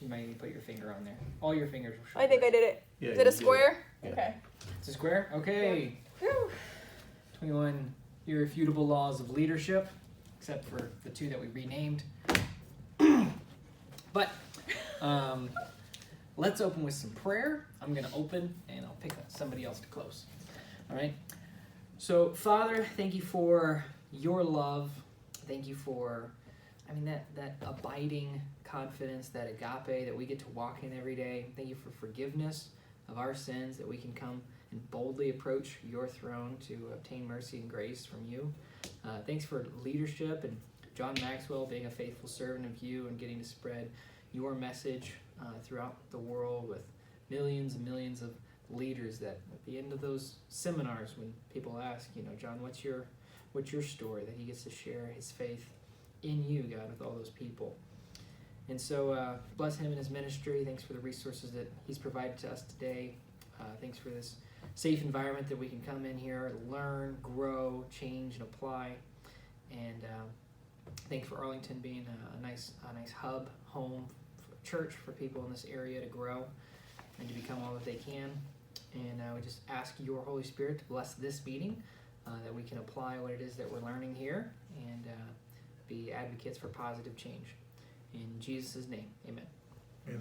You might need to put your finger on there. All your fingers will show. I think I did it. Yeah, Is it a square? Yeah. Okay. It's a square? Okay. Yeah. 21 irrefutable laws of leadership, except for the 2 that we renamed. But let's open with some prayer. I'm going to open, and I'll pick somebody else to close. All right? So, Father, thank you for your love. Thank you for, that abiding confidence, that agape that we get to walk in every day. Thank you for forgiveness of our sins, that we can come and boldly approach your throne to obtain mercy and grace from you. Thanks for leadership and John Maxwell being a faithful servant of you and getting to spread your message throughout the world with millions and millions of leaders, that at the end of those seminars, when people ask, John, what's your story, that he gets to share his faith in you, God, with all those people. And so bless him and his ministry. Thanks for the resources that he's provided to us today. Thanks for this safe environment that we can come in here, learn, grow, change, and apply. And thanks for Arlington being a nice hub, home, church for people in this area to grow and to become all that they can. And we just ask your Holy Spirit to bless this meeting, that we can apply what it is that we're learning here and be advocates for positive change. In Jesus' name, amen. Amen.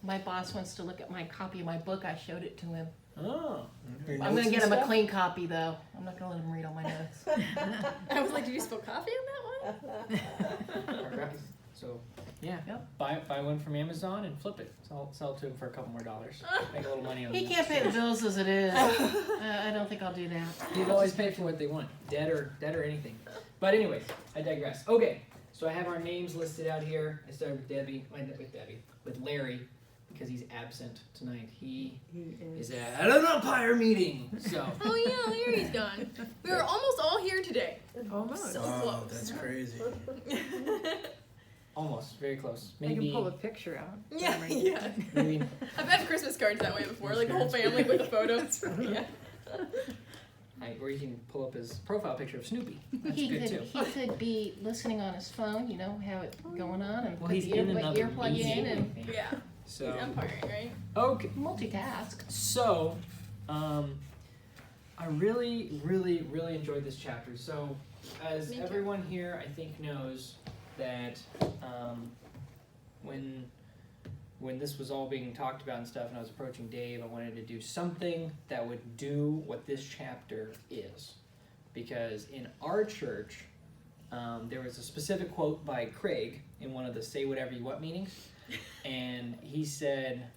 My boss wants to look at my copy of my book. I showed it to him. Oh. I'm going to get him a clean copy, though. I'm not going to let him read all my notes. I was like, did you spill coffee on that one? So, yeah, Yep. buy one from Amazon and flip it. Sell it to him for a couple more dollars. Make a little money on it. He can't pay the bills as it is. I don't think I'll do that. People always pay for what they want, debt or anything. But anyways, I digress. Okay, so I have our names listed out here. I started with Larry, because he's absent tonight. He is at an umpire meeting. So. Oh yeah, Larry's gone. We were almost all here today. Almost. So Oh, close. that's crazy. Almost, very close. I Maybe. can pull a picture out. Yeah, yeah. Maybe. I've had Christmas cards that way before, like the whole family with the photos. Yeah. Or you can pull up his profile picture of Snoopy. That's He good could, too. he could be listening on his phone, how it's going on, and Well, put he's the in another earplug in meeting. and Yeah. So. He's umpiring, right? Okay. multitask. So, I really, really, really enjoyed this chapter. So, as Me too. everyone here I think knows, that when this was all being talked about and stuff, and I was approaching Dave, I wanted to do something that would do what this chapter is, because in our church, there was a specific quote by Craig in one of the Say Whatever You Want meetings, and he said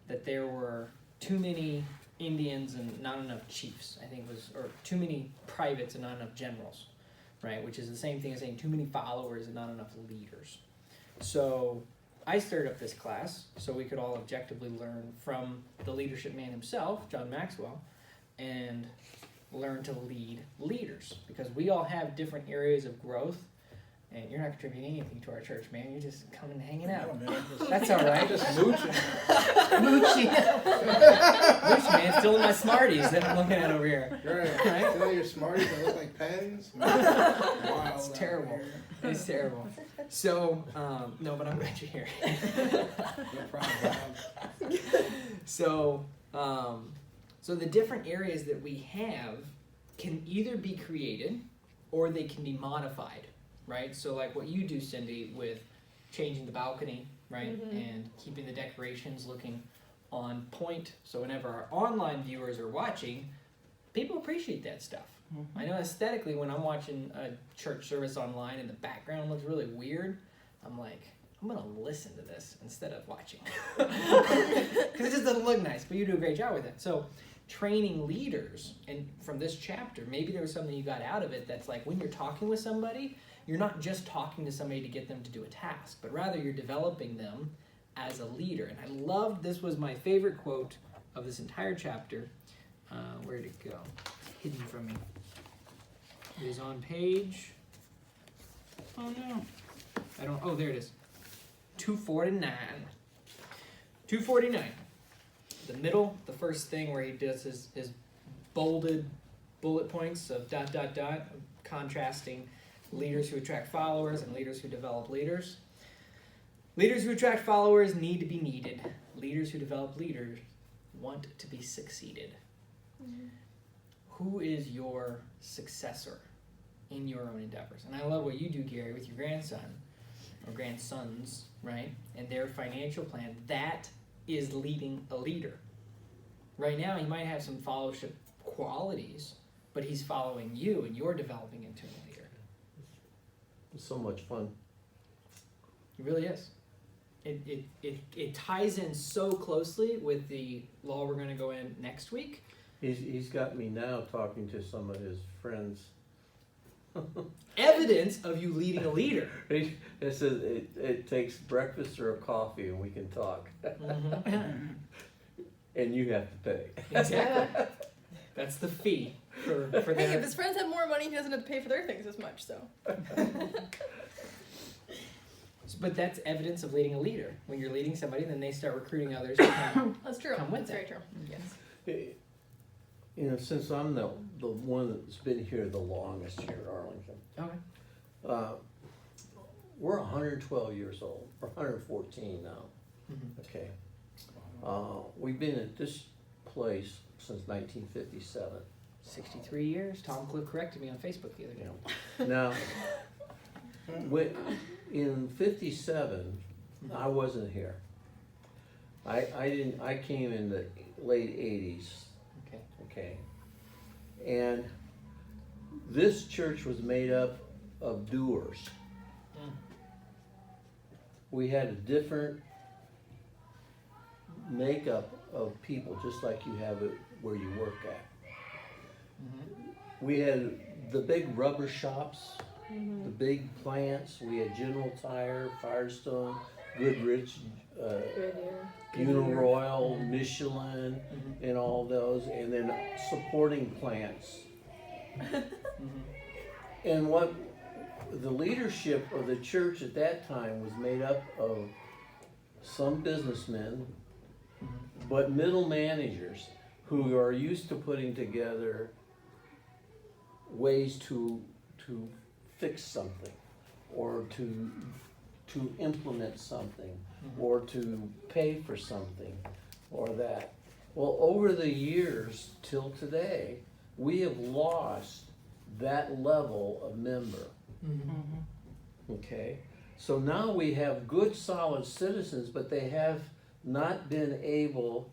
that there were too many Indians and not enough chiefs, I think it was, or too many privates and not enough generals, right? Which is the same thing as saying too many followers and not enough leaders. So I stirred up this class so we could all objectively learn from the leadership man himself, John Maxwell, and learn to lead leaders, because we all have different areas of growth. And you're not contributing anything to our church, man. You're just coming and hanging out. No, man, That's all right. just mooching. Moochie. Which, man, still in my Smarties that I'm looking at over here. Right. Right? Still your Smarties that look like pens? Wild It's out terrible. here. It's terrible. So, no, but I'm glad you're here. No problem. So, so the different areas that we have can either be created or they can be modified, right? So like what you do, Cindy, with changing the balcony, right? And keeping the decorations looking on point. So whenever our online viewers are watching, people appreciate that stuff. I know aesthetically when I'm watching a church service online and the background looks really weird, I'm like, I'm going to listen to this instead of watching. Because it just doesn't look nice, but you do a great job with it. So training leaders, and from this chapter, maybe there was something you got out of it that's like when you're talking with somebody, you're not just talking to somebody to get them to do a task, but rather you're developing them as a leader. And I loved, this was my favorite quote of this entire chapter. Where did it go? It's hidden from me. It is on page, oh no, oh, there it is. 249. 249. The middle, the first thing where he does his bolded bullet points of ... contrasting leaders who attract followers and leaders who develop leaders. Leaders who attract followers need to be needed. Leaders who develop leaders want to be succeeded. Who is your successor in your own endeavors? And I love what you do, Gary, with your grandson or grandsons, right? And their financial plan. That is leading a leader. Right now, he might have some followership qualities, but he's following you and you're developing into a leader. It's so much fun. It really is. It ties in so closely with the law we're going to go in next week. He's got me now talking to some of his friends. Evidence of you leading a leader. It says it takes breakfast or a coffee and we can talk. And you have to pay. Exactly. That's the fee for Hey, their... if his friends have more money, he doesn't have to pay for their things as much, so. But that's evidence of leading a leader. When you're leading somebody, then they start recruiting others to come. That's true. Come with That's very true. Yes. You know, since I'm the one that's been here the longest here in Arlington, Okay. we're 112 years old. We're 114 now. Mm-hmm. Okay. We've been at this place since 1957. 63 years. Tom Cliff corrected me on Facebook the other day. Now, in 57, I wasn't here. I came in the late 80s. Okay. Okay. And this church was made up of doers. Mm. We had a different makeup of people, just like you have it where you work at. Mm-hmm. We had the big rubber shops, the big plants. We had General Tire, Firestone, Goodrich, Uniroyal, Michelin, Mm-hmm. and all those, and then supporting plants. And what the leadership of the church at that time was made up of some businessmen, but middle managers who are used to putting together ways to fix something, or to implement something, or to pay for something, or that. Well, over the years till today, we have lost that level of member. Okay? So now we have good, solid citizens, but they have not been able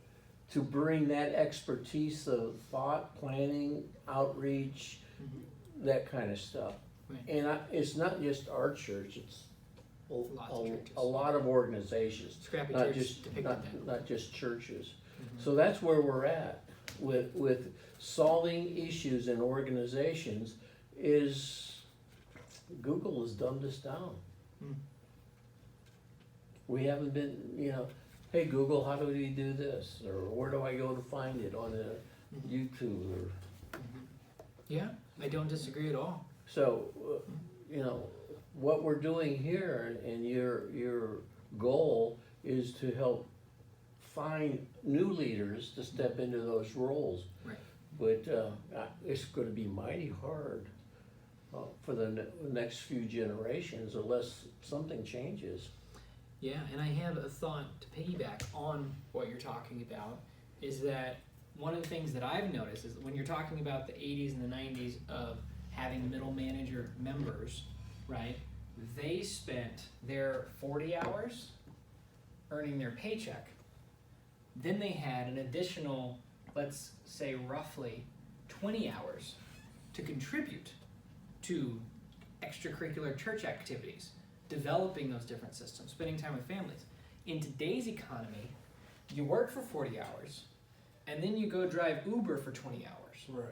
to bring that expertise of thought, planning, outreach, that kind of stuff. Right. And it's not just our church, it's Lots of churches. a lot of organizations, Scrappy not church just, depicted not, that. not just churches. So that's where we're at with solving issues in organizations. Is Google has dumbed us down. Mm. We haven't been, hey Google, how do we do this? Or where do I go to find it on YouTube? Or Yeah, I don't disagree at all. so, what we're doing here and your goal is to help find new leaders to step into those roles. Right. But it's going to be mighty hard for the next few generations unless something changes. Yeah, and I have a thought to piggyback on what you're talking about, is that one of the things that I've noticed is when you're talking about the 80s and the 90s of having middle manager members, right? They spent their 40 hours earning their paycheck. Then they had an additional, let's say roughly 20 hours to contribute to extracurricular church activities, developing those different systems, spending time with families. In today's economy, you work for 40 hours, and then you go drive Uber for 20 hours. Right.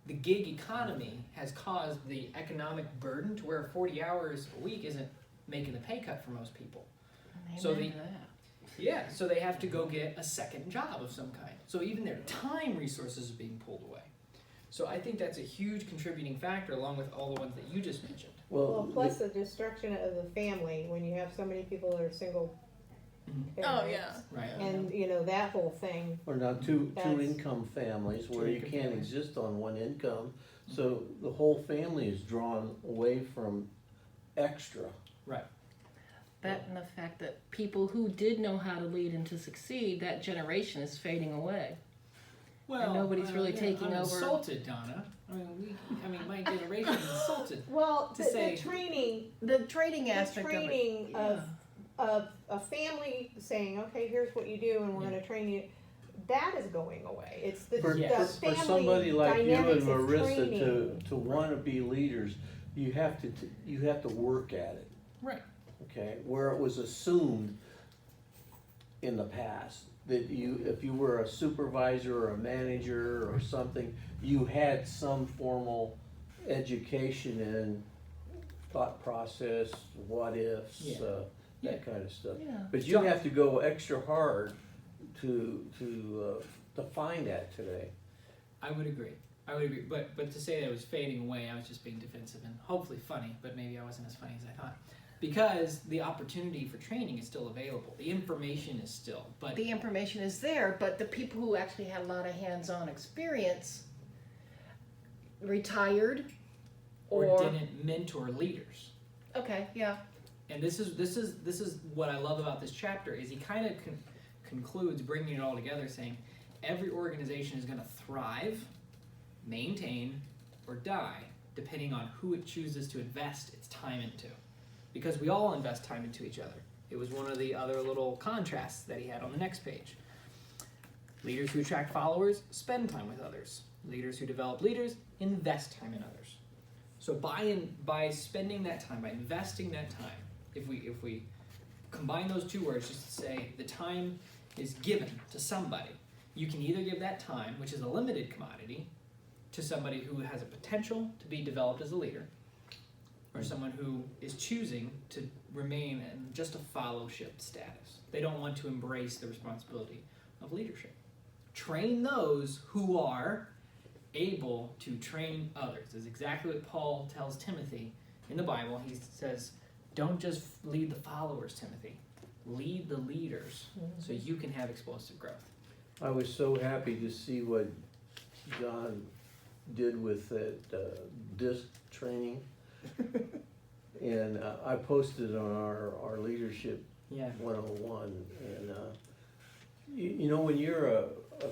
The gig economy has caused the economic burden to where 40 hours a week isn't making the pay cut for most people. So Amen the- to that. Yeah, so they have to go get a second job of some kind. So even their time resources are being pulled away. So I think that's a huge contributing factor along with all the ones that you just mentioned. Well, plus the destruction of the family, when you have so many people that are single Mhm. Oh, parents. yeah. Right. And, that whole thing. Or now two That's- income families where you Two-income can't families. exist on one income. So the whole family is drawn away from extra. Right. That and the fact that people who did know how to lead and to succeed, that generation is fading away. Well, nobody's really taking I'm over. Insulted, Donna. I mean, my generation is insulted. Well, To the say- training, The training the aspect training of it. of a family saying, okay, here's what you do, and we're Yeah. going to train you. That is going away. It's the, For, the Yes. for family somebody like you and dynamics of Marissa training. to want to be leaders, you have to work at it. Right. Okay, where it was assumed in the past that if you were a supervisor or a manager or something, you had some formal education in thought process, what ifs, Yeah. that Yeah. kind of stuff. Yeah. But you have to go extra hard to find that today. I would agree. But to say that it was fading away, I was just being defensive and hopefully funny, but maybe I wasn't as funny as I thought. Because the opportunity for training is still available. The information is still, but The information is there, but the people who actually had a lot of hands-on experience retired or didn't mentor leaders. Okay, yeah. And this is what I love about this chapter is he kind of concludes bringing it all together, saying every organization is going to thrive, maintain, or die depending on who it chooses to invest its time into. Because we all invest time into each other. It was one of the other little contrasts that he had on the next page. Leaders who attract followers spend time with others. Leaders who develop leaders invest time in others. So by spending that time, by investing that time, if we combine those two words just to say the time is given to somebody, you can either give that time, which is a limited commodity, to somebody who has a potential to be developed as a leader, or someone who is choosing to remain in just a fellowship status. They don't want to embrace the responsibility of leadership. Train those who are able to train others. Is exactly what Paul tells Timothy in the Bible. He says, don't just lead the followers, Timothy. Lead the leaders so you can have explosive growth. I was so happy to see what John did with that disc training. And I posted on our leadership Yeah. 101. And you know, when you're a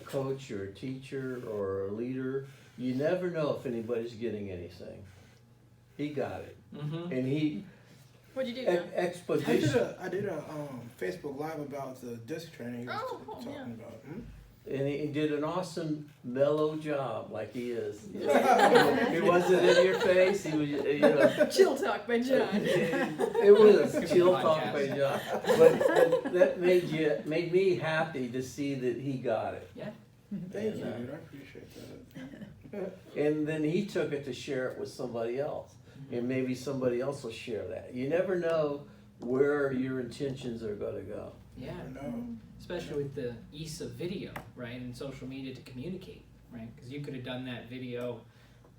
coach or a teacher or a leader, you never know if anybody's getting anything. He got it. Mm-hmm. And he What'd you do? John? expedition. I did a Facebook Live about the disc training he was Oh, cool, talking yeah. about. Hmm? And he did an awesome mellow job, like he is. He wasn't in your face. He was, you know. Chill talk by John. It was It's a a chill good talk podcast. by John, but that made me happy to see that he got it. Thank you, And, dude. I appreciate that. And then he took it to share it with somebody else, and maybe somebody else will share that. You never know where your intentions are going to go. Yeah. I know. Especially with the ease of video, right, and social media to communicate, right? Because you could have done that video,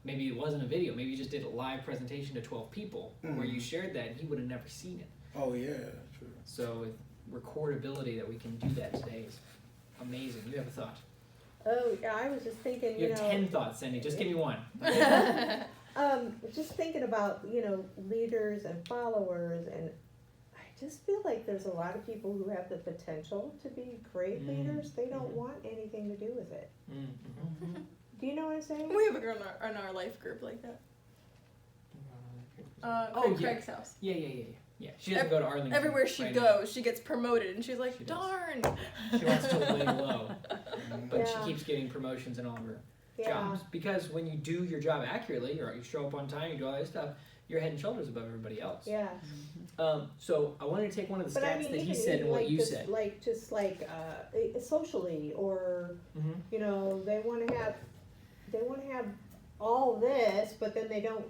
maybe it wasn't a video, maybe you just did a live presentation to 12 people where you shared that and he would have never seen it. Oh yeah, true. So with recordability that we can do that today is amazing. You have a thought. Oh, yeah, I was just thinking, You you have know. 10 thoughts, Cindy. Just give me one. Just thinking about, you know, leaders and followers, and I just feel like there's a lot of people who have the potential to be great leaders. They don't want anything to do with it. Mm-hmm. Do you know what I'm saying? We have a girl in our life group like that. Oh, Craig, yeah. Craig's house. Yeah. She doesn't go to Arlington. Everywhere she right? goes, she gets promoted, and she's like, She does. darn. She wants to lay low, but Yeah. she keeps getting promotions in all of her Yeah. jobs because when you do your job accurately, or you show up on time, you do all that stuff, you're head and shoulders above everybody else. Yeah. So I wanted to take one of the But stats I mean, that he even said and what like you just, said. like socially, or Mm-hmm. you know, they want to have all this, but then they don't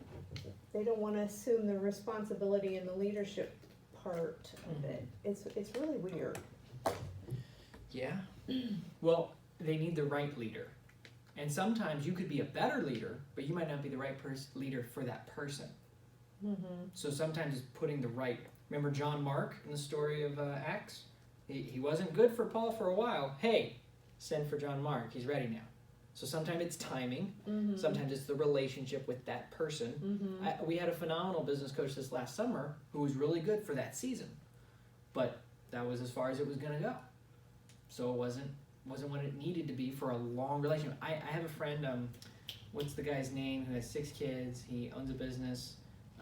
want to assume the responsibility and the leadership part of it. It's really weird. Yeah. Well, they need the right leader. And sometimes you could be a better leader, but you might not be the right leader for that person. Mm-hmm. So sometimes it's putting the right. Remember John Mark in the story of Acts? He wasn't good for Paul for a while. Hey, send for John Mark. He's ready now. So sometimes it's timing. Mm-hmm. Sometimes it's the relationship with that person. Mm-hmm. We had a phenomenal business coach this last summer who was really good for that season. but that was as far as it was gonna go. So it wasn't what it needed to be for a long relationship. I have a friend, what's the guy's name, who has 6 kids, he owns a business,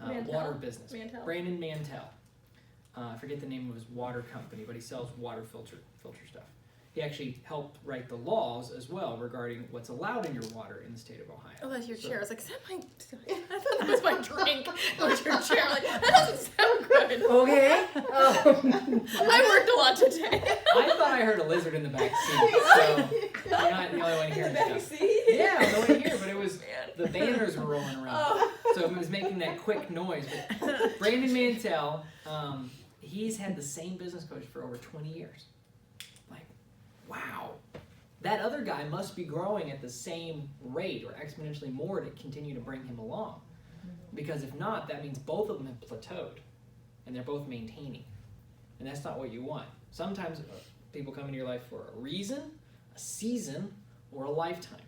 Mantell? water business. Mantell? Brandon Mantell. I forget the name of his water company, but he sells water filter stuff. He actually helped write the laws as well regarding what's allowed in your water in the state of Ohio. Oh, that's your So- chair. I was like, is that my... I thought that was my drink. It was your chair. I'm like, that doesn't sound good. Okay. I worked a lot today. I thought I heard a lizard in the back seat, so you're not the only one hearing stuff. Yeah, I'm the only here, but it was the banners were rolling around, Oh. so it was making that quick noise. But Brandon Mantell, he's had the same business coach for over 20 years. Like, wow, that other guy must be growing at the same rate or exponentially more to continue to bring him along. Because if not, that means both of them have plateaued, and they're both maintaining, and that's not what you want. Sometimes people come into your life for a reason, a season, or a lifetime.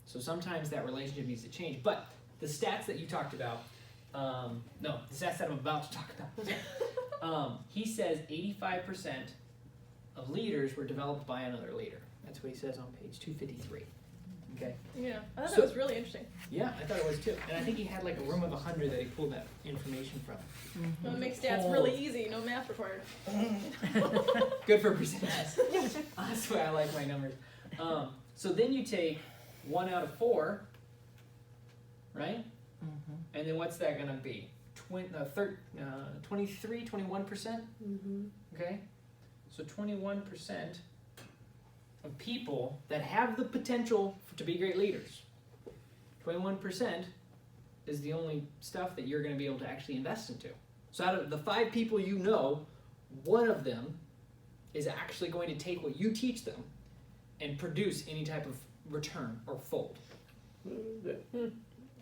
So sometimes that relationship needs to change. But the stats that you talked about, the stats that I'm about to talk about, he says 85% of leaders were developed by another leader. That's what he says on page 253. Okay. Yeah, I thought So- that was really interesting. Yeah, I thought it was too. And I think he had like a room of 100 that he pulled that information from. Well, it makes stats really easy. No math required. Good for percentages. That's why I like my numbers. So then you take 1 out of 4, right? And then what's that going to be? 23, 21%? Okay? So 21% of people that have the potential to be great leaders, 21% is the only stuff that you're going to be able to actually invest into. So out of the 5 people you know, one of them is actually going to take what you teach them and produce any type of return or fold.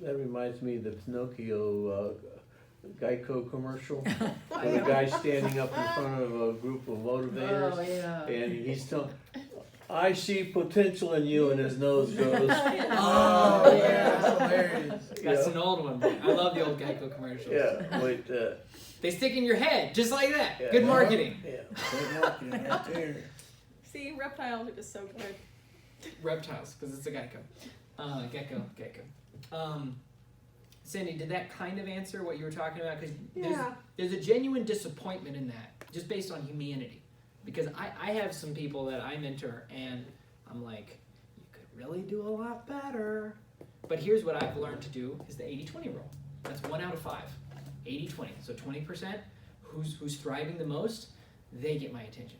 That reminds me of the Pinocchio Geico commercial, where the guy's standing up in front of a group of motivators, yeah. and he's telling, I see potential in you, and his nose goes. Oh, yeah, that's hilarious. That's an old one, but I love the old Geico commercials. Yeah, wait, They stick in your head, just like that. Yeah. Good marketing. yeah. Good marketing right there. See, reptiles are just so good. Reptiles, because it's a Geico. Gecko. Cindy, did that kind of answer what you were talking about? Because there's a genuine disappointment in that, just based on humanity. Because I have some people that I mentor, and I'm like, you could really do a lot better. But here's what I've learned to do is the 80-20 rule. That's 1 out of 5. 80-20. So 20%, who's thriving the most, they get my attention.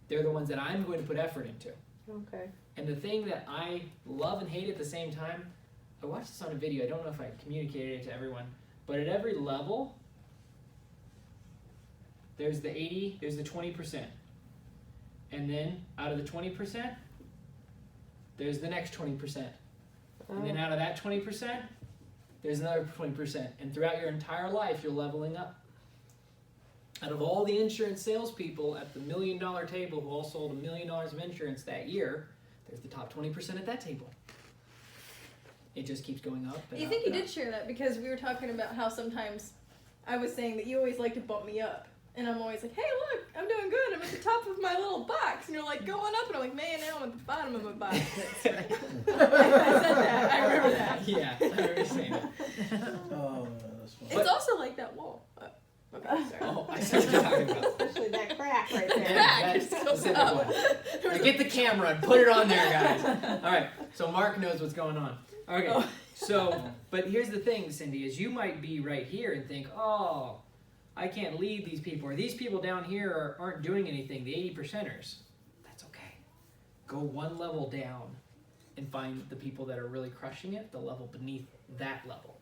They're the ones that I'm going to put effort into. Okay. And the thing that I love and hate at the same time, I watched this on a video, I don't know if I communicated it to everyone, but at every level, there's the 80, there's the 20%. And then out of the 20%, there's the next 20%. And then out of that 20%, there's another 20%. And throughout your entire life, you're leveling up. Out of all the insurance salespeople at the $1 million table who all sold $1 million of insurance that year, there's the top 20% at that table. It just keeps going up. And You up think you and did share that because we were talking about how sometimes I was saying that you always like to bump me up. And I'm always like, hey, look, I'm doing good. I'm at the top of my little box. And you're like, going up. And I'm like, man, now I'm at the bottom of my box. That's right. I said that. I remember that. Yeah, I remember saying that. Oh, that's funny. It's also like that wall. Okay, sorry. Oh, I see what you're talking about. Especially that crack right there. Crack That just goes specific up. one. Now get the camera and put it on there, guys. All right, so Mark knows what's going on. Okay, Oh. so, but here's the thing, Cindy, is you might be right here and think, oh, I can't lead these people, or these people down here aren't doing anything, the 80%ers. That's okay. Go one level down and find the people that are really crushing it, the level beneath that level.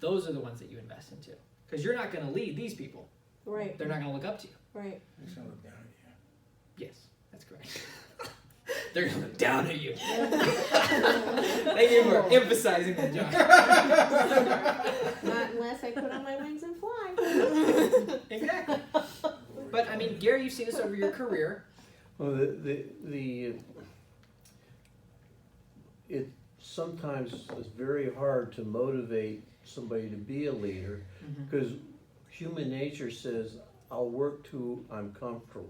Those are the ones that you invest into. Because you're not going to lead these people. Right, They're not going to look up to you. right. He's gonna look down at you. Yes, that's correct. They're going to look down at you. Thank you for emphasizing that, Josh. Not unless I put on my wings and fly. Exactly. But I mean, Gary, you've seen this over your career. Well, it sometimes is very hard to motivate somebody to be a leader because human nature says, I'll work to I'm comfortable.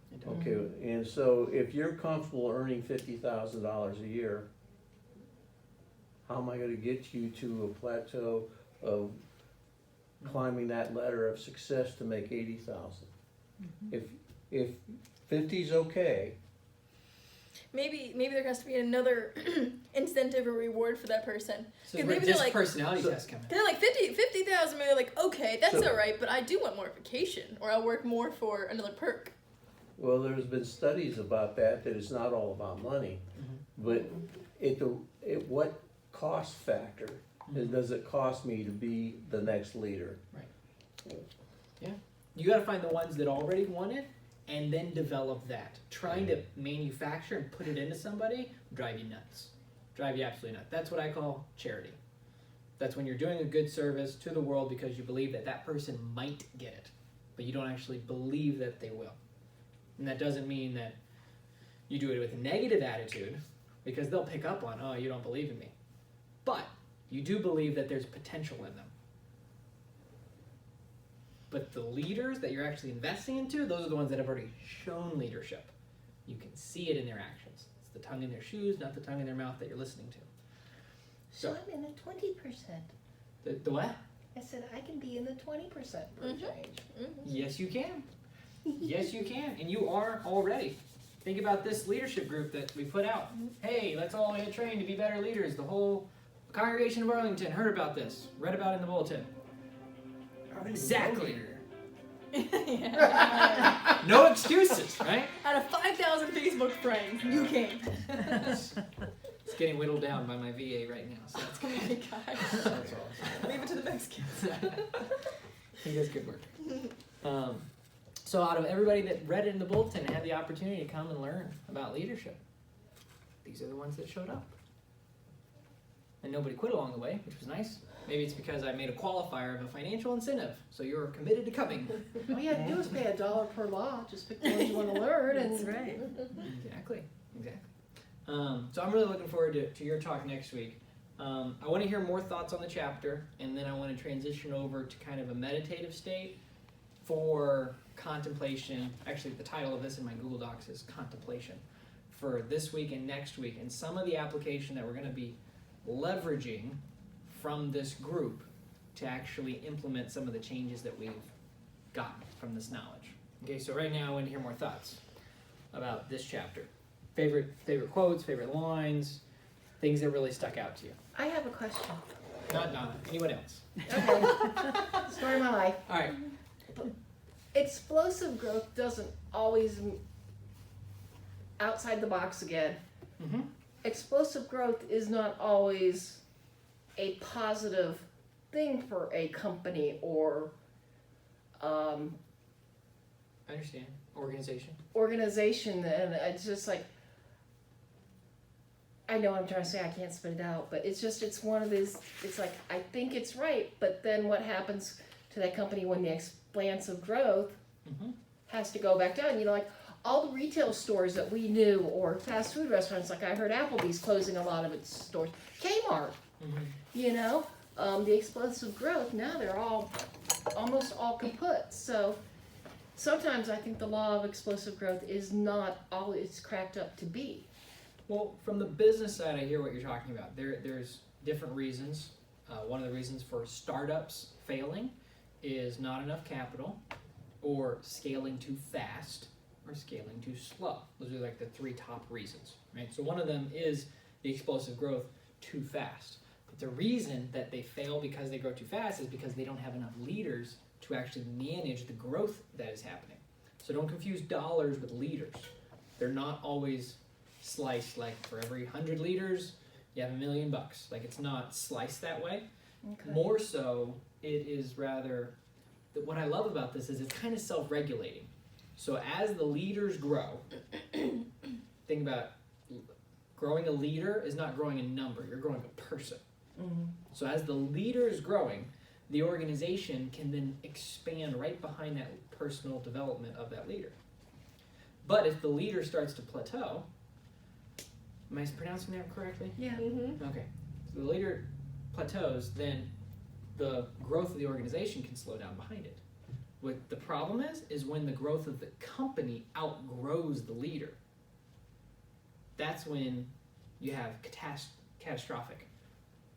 It does. Okay, and so if you're comfortable earning $50,000 a year, how am I gonna get you to a plateau of climbing that ladder of success to make 80,000? If 50's okay, Maybe there has to be another incentive or reward for that person. So 'Cause where maybe this they're like- personality So- test coming. They're like 50,000. Maybe they're like, okay, that's So- all right, but I do want more vacation, or I'll work more for another perk. well, there's been studies about that it's not all about money. But at what cost factor does it cost me to be the next leader? You got to find the ones that already want it, and then develop that. Trying to manufacture and put it into somebody drive you nuts. Drive you absolutely nuts. That's what I call charity. That's when you're doing a good service to the world because you believe that that person might get it, but you don't actually believe that they will. And that doesn't mean that you do it with a negative attitude, because they'll pick up on, oh, you don't believe in me. But you do believe that there's potential in them. But the leaders that you're actually investing into, those are the ones that have already shown leadership. You can see it in their actions. It's the tongue in their shoes, not the tongue in their mouth that you're listening to. So I'm in the 20%. The what? I said I can be in the 20% for a Mhm. change. Yes, you can. Yes, you can. And you are already. Think about this leadership group that we put out. Hey, let's all get trained to be better leaders. The whole congregation of Arlington heard about this, read about it in the bulletin. Exactly. Yeah. No excuses, right? Out of 5,000 Facebook friends, you came. It's getting whittled down by my VA right now, so that's Oh good. my gosh. That's awesome. Leave it to the Mexicans. He does good work. So out of everybody that read it in the bulletin and had the opportunity to come and learn about leadership, these are the ones that showed up. And nobody quit along the way, which was nice. Maybe it's because I made a qualifier of a financial incentive, so you're committed to coming. All you have to do is pay $1 per law. Just pick the ones you want to learn. That's and right. Exactly. So I'm really looking forward to your talk next week. I want to hear more thoughts on the chapter, and then I want to transition over to kind of a meditative state for contemplation. Actually, the title of this in my Google Docs is Contemplation for this week and next week, and some of the application that we're going to be leveraging from this group to actually implement some of the changes that we've gotten from this knowledge. Okay, so right now I want to hear more thoughts about this chapter. Favorite quotes, favorite lines, things that really stuck out to you. I have a question. Not Donna, anyone else? Okay. Story of my life. All right. Explosive growth doesn't always, outside the box again, Mm-hmm. explosive growth is not always a positive thing for a company or I understand. Organization. organization, and it's just like, I know what I'm trying to say, I can't spit it out, but it's one of these, it's like, I think it's right, but then what happens to that company when the expansive growth Mm-hmm. has to go back down? You know, like all the retail stores that we knew, or fast food restaurants, like I heard Applebee's closing a lot of its stores, Kmart, Mm-hmm. you know, the explosive growth, now they're almost all kaput. So sometimes I think the law of explosive growth is not all it's cracked up to be. Well, from the business side, I hear what you're talking about. There's different reasons. One of the reasons for startups failing is not enough capital, or scaling too fast, or scaling too slow. Those are like the three top reasons, right? So one of them is the explosive growth too fast. But the reason that they fail because they grow too fast is because they don't have enough leaders to actually manage the growth that is happening. So don't confuse dollars with leaders. They're not always sliced like for every 100 liters you have $1 million. Like, it's not sliced that way. Okay. More so, it is rather, what I love about this is it's kind of self-regulating. So as the leaders grow, think about growing a leader is not growing a number, you're growing a person. Mm-hmm. So as the leader is growing, the organization can then expand right behind that personal development of that leader. But if the leader starts to plateau, am I pronouncing that correctly? Yeah. Mm-hmm. Okay. So the leader plateaus, then the growth of the organization can slow down behind it, What the problem is when the growth of the company outgrows the leader. That's when you have catastrophic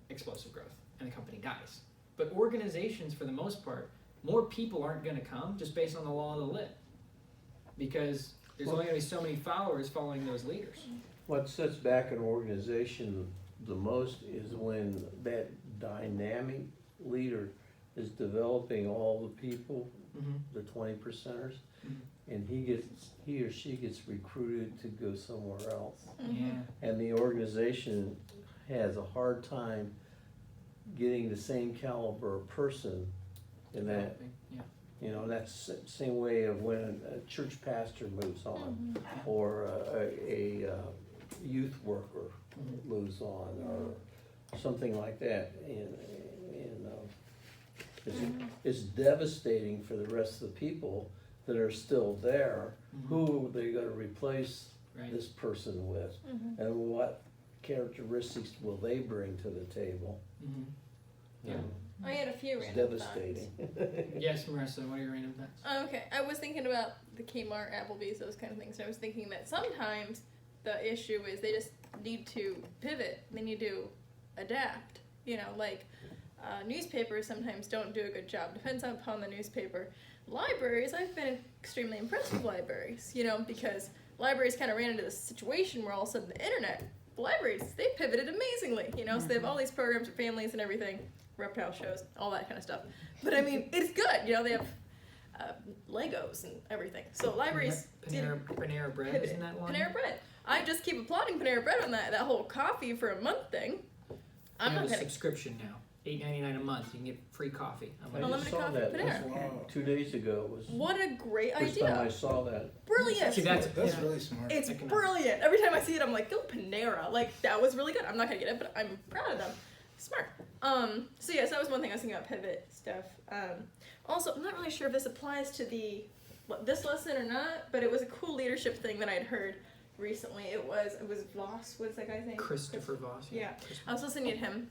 explosive growth and the company dies. But organizations, for the most part, more people aren't going to come just based on the law of the lid, because there's only going to be so many followers following those leaders. What sets back an organization the most is when that dynamic leader is developing all the people, Mm-hmm. the 20%ers, Mhm. and he or she gets recruited to go somewhere else. Yeah. And the organization has a hard time getting the same caliber of person in that, Yeah. you know, that's the same way of when a church pastor moves on, or a youth worker Mhm. moves on, or something like that. And it's devastating for the rest of the people that are still there. Mhm. Who are they gonna replace Right. this person with? And what characteristics will they bring to the table? Mm-hmm. You Yeah. know, I had a few it's random devastating. Yes, Marissa, what are your random thoughts? Okay, I was thinking about the Kmart, Applebee's, those kind of things. I was thinking that sometimes the issue is they just need to pivot. They need to adapt. You know, like newspapers sometimes don't do a good job. Depends upon the newspaper. Libraries, I've been extremely impressed with libraries. You know, because libraries kind of ran into this situation where all of a sudden the internet, libraries, they pivoted amazingly. You know, so they have all these programs for families and everything. Reptile shows, all that kind of stuff. But I mean, it's good. You know, they have Legos and everything. So libraries Panera Bread, pivot. isn't that one? Panera Bread. I just keep applauding Panera Bread on that whole coffee for a month thing. I'm They have not a gonna. subscription now, $8.99 a month. You can get free coffee. I'm I like, Unlimited just saw coffee that at Panera. Wow. 2 days ago. Was What a great first time I idea! saw that. Brilliant. See, that's That's yeah. really smart. It's I cannot- brilliant. Every time I see it, I'm like, go Panera. Like that was really good. I'm not gonna get it, but I'm proud of them. Smart. So yes, that was one thing I was thinking about pivot stuff. Also, I'm not really sure if this applies to this lesson or not, but it was a cool leadership thing that I'd heard recently. It was Voss. What is that guy's name? Christopher Voss. Yeah. Christopher. I was listening to him.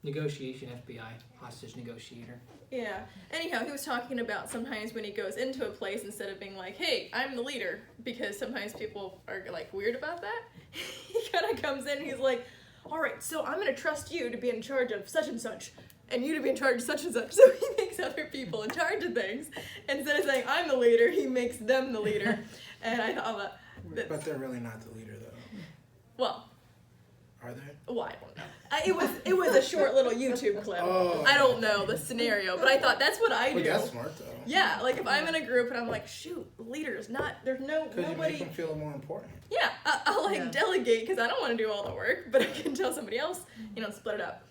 Negotiation, FBI, hostage negotiator. Yeah. Anyhow, he was talking about sometimes when he goes into a place, instead of being like, hey, I'm the leader, because sometimes people are like weird about that, he kind of comes in and he's like, all right, so I'm going to trust you to be in charge of such and such, and you to be in charge of such and such. So he makes other people in charge of things. Instead of saying, I'm the leader, he makes them the leader. And I thought But they're really not the leader, though. well, Are they? well, I don't know. It was a short little YouTube clip. Oh. I don't know the scenario, but I thought that's what I But do. that's smart, though. Yeah, like if I'm in a group and I'm like, shoot, leaders, there's Because you make nobody. them feel more important. Yeah, I'll like Yeah. delegate because I don't want to do all the work, but I can tell somebody else, split it up.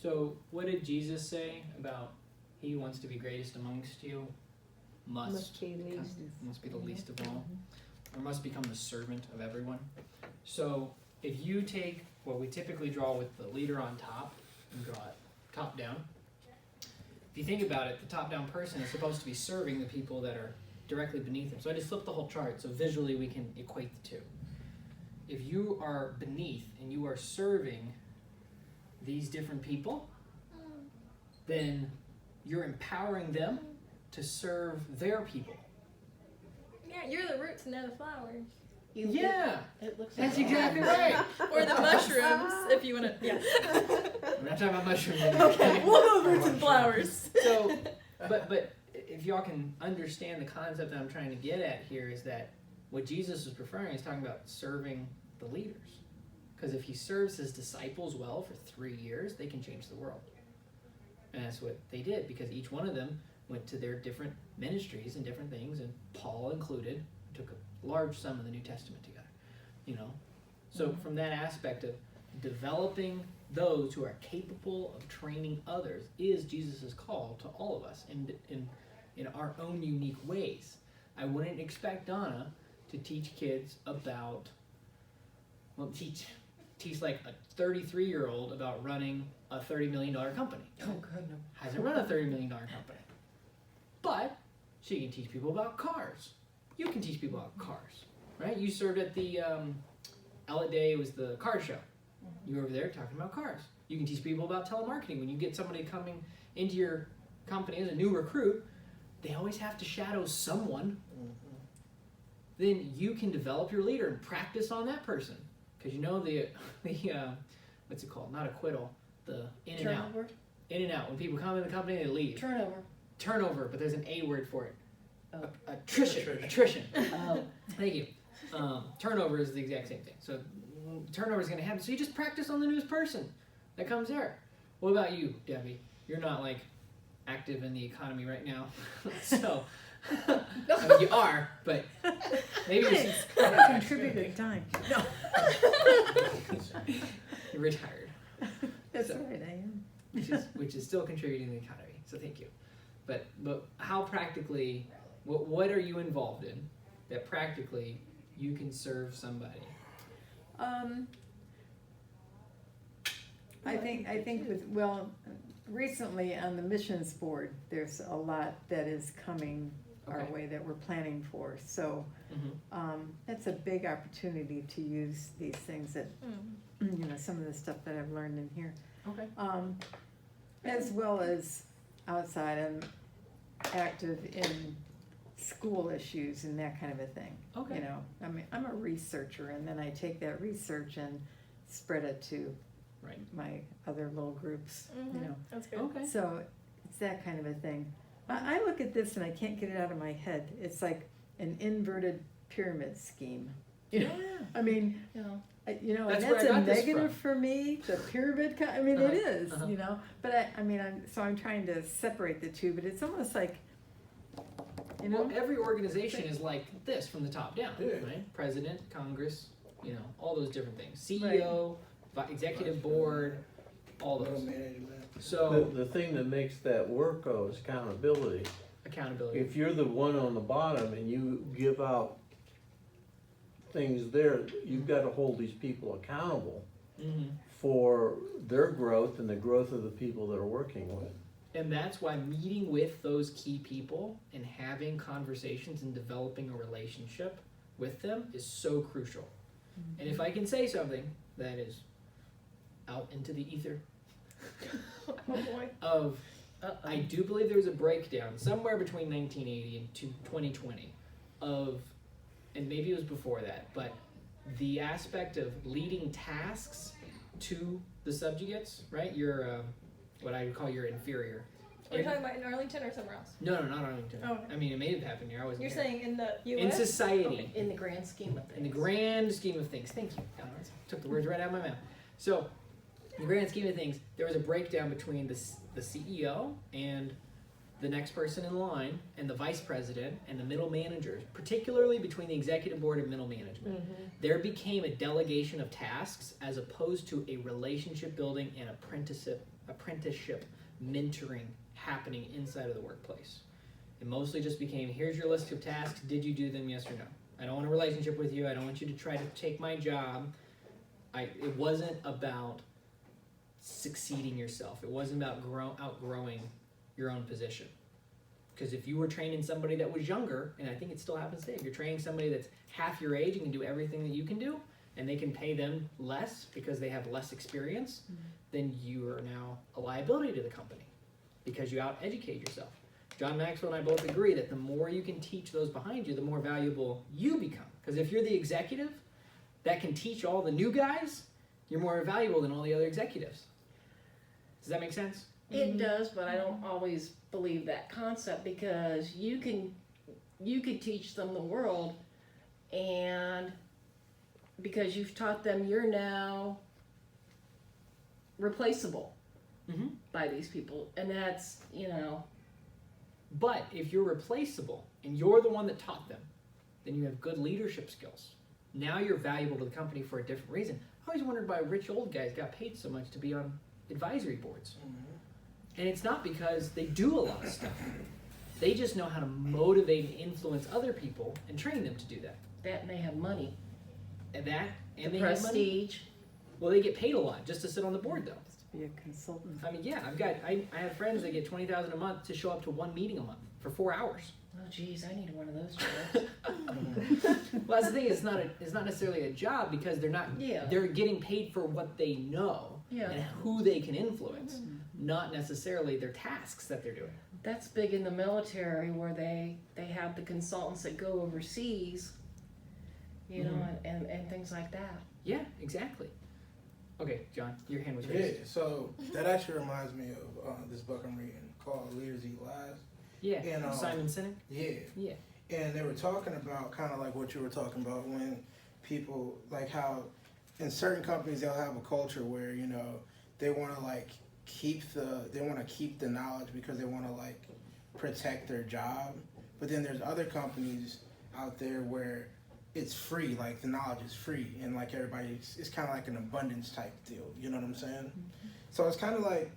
So, what did Jesus say about he who wants to be greatest amongst you must be least. must be the least of all, or must become the servant of everyone? So, if you take what we typically draw with the leader on top and draw it top down, if you think about it, the top down person is supposed to be serving the people that are directly beneath him. So I just flipped the whole chart so visually we can equate the two. If you are beneath and you are serving these different people, then you're empowering them to serve their people. Yeah, you're the roots and they're the flowers. Yeah, It looks that's like exactly right. Or the mushrooms, if you want to. Yeah. We're not talking about mushrooms. Okay, we'll go roots and flowers. So, but if y'all can understand the concept that I'm trying to get at here is that what Jesus is referring is talking about serving the leaders. Because if he serves his disciples well for 3 years, they can change the world. And that's what they did, because each one of them went to their different ministries and different things, and Paul included, took a large sum of the New Testament together. So from that aspect of developing those who are capable of training others is Jesus' call to all of us in our own unique ways. I wouldn't expect Donna to teach kids about, teach like a 33-year-old about running a $30 million company. Oh, God, no. Hasn't run a $30 million company. But she can teach people about cars. You can teach people about cars, right? You served at the Ella Day, it was the car show. You were over there talking about cars. You can teach people about telemarketing when you get somebody coming into your company is, a new recruit, they always have to shadow someone. Then you can develop your leader and practice on that person. Because you know the what's it called? Not acquittal. The in and out. Turnover? In and out. When people come in the company, they leave. Turnover, but there's an A word for it. Oh. Attrition. Oh. Thank you. Turnover is the exact same thing. So turnover is going to happen. So you just practice on the newest person that comes there. What about you, Debbie? You're not like active in the economy right now. So I mean, you are, but maybe you're Contribute big time. No. you're retired. That's So- right, I am. which is still contributing to the economy. So thank you. But how practically, what are you involved in that practically you can serve somebody? I think recently on the missions board, there's a lot that is coming our Okay. way that we're planning for. So Mm-hmm. that's a big opportunity to use these things that, some of the stuff that I've learned in here. Okay. As well as outside, I'm active in school issues and that kind of a thing. Okay. You know, I mean, I'm a researcher, and then I take that research and spread it to Right. my other little groups, you know. That's good. Okay. So it's that kind of a thing. I look at this and I can't get it out of my head. It's like an inverted pyramid scheme. You know? I mean, You know, and That's that's where I a got this negative from. for me. The pyramid. I mean, Uh-huh, it is. uh-huh. You know. But I'm trying to separate the two. But it's almost like, Well, every organization is like this from the top down, Yeah. right? President, Congress, all those different things. CEO, executive board, all Middle those. management. So The thing that makes that work though is accountability. accountability. If you're the one on the bottom and you give out things there, you've got to hold these people accountable Mm-hmm. for their growth and the growth of the people they're working with. And that's why meeting with those key people and having conversations and developing a relationship with them is so crucial. And if I can say something that is out into the ether Oh boy. of, I do believe there was a breakdown somewhere between 1980 and 2020 of, and maybe it was before that, but the aspect of leading tasks to the subjugates, right? Your, what I would call your inferior. Are you talking about in Arlington or somewhere else? No, not Arlington. Oh, okay. I mean, it may have happened here. I wasn't You're here. saying in the In U.S.? society, in the grand scheme of things. in the grand scheme of things. Thank you. God, I took the words right out of my mouth. So, in the grand scheme of things, there was a breakdown between the CEO and the next person in line, and the vice president and the middle managers, particularly between the executive board and middle management. There became a delegation of tasks as opposed to a relationship building and apprenticeship mentoring happening inside of the workplace. It mostly just became, here's your list of tasks, did you do them, yes or no? I don't want a relationship with you, I don't want you to try to take my job. It wasn't about succeeding yourself. It wasn't about outgrowing your own position. Because if you were training somebody that was younger, and I think it still happens today, if you're training somebody that's half your age and can do everything that you can do, and they can pay them less because they have less experience, then you are now a liability to the company because you out-educate yourself. John Maxwell and I both agree that the more you can teach those behind you, the more valuable you become. Because if you're the executive that can teach all the new guys, you're more valuable than all the other executives. Does that make sense? It does, but I don't always believe that concept because you could teach them the world, and because you've taught them, you're now replaceable by these people, and that's But if you're replaceable and you're the one that taught them, then you have good leadership skills. Now you're valuable to the company for a different reason. I always wondered why rich old guys got paid so much to be on advisory boards. And it's not because they do a lot of stuff. They just know how to motivate and influence other people and train them to do that. that and they have money, And they have money. prestige. Well, they get paid a lot just to sit on the board, though. Just to be a consultant. I mean, yeah, I have friends that get $20,000 a month to show up to one meeting a month for 4 hours. Oh, geez, I need one of those jobs. Well, that's the thing. It's not necessarily a job because they're getting paid for what they know Yeah. and who they can influence, not necessarily their tasks that they're doing. That's big in the military where they have the consultants that go overseas, you know, and things like that. Yeah, exactly. Okay, John, your hand was Yeah, raised. so that actually reminds me of this book I'm reading called Leaders Eat Last. Yeah, And, Simon Sinek. Yeah. Yeah. And they were talking about kind of like what you were talking about when people, like how in certain companies they'll have a culture where, you know, they want to like keep the knowledge because they want to like protect their job. But then there's other companies out there where it's free, like the knowledge is free, and like it's kind of like an abundance type deal. You know what I'm saying? So it's kind of like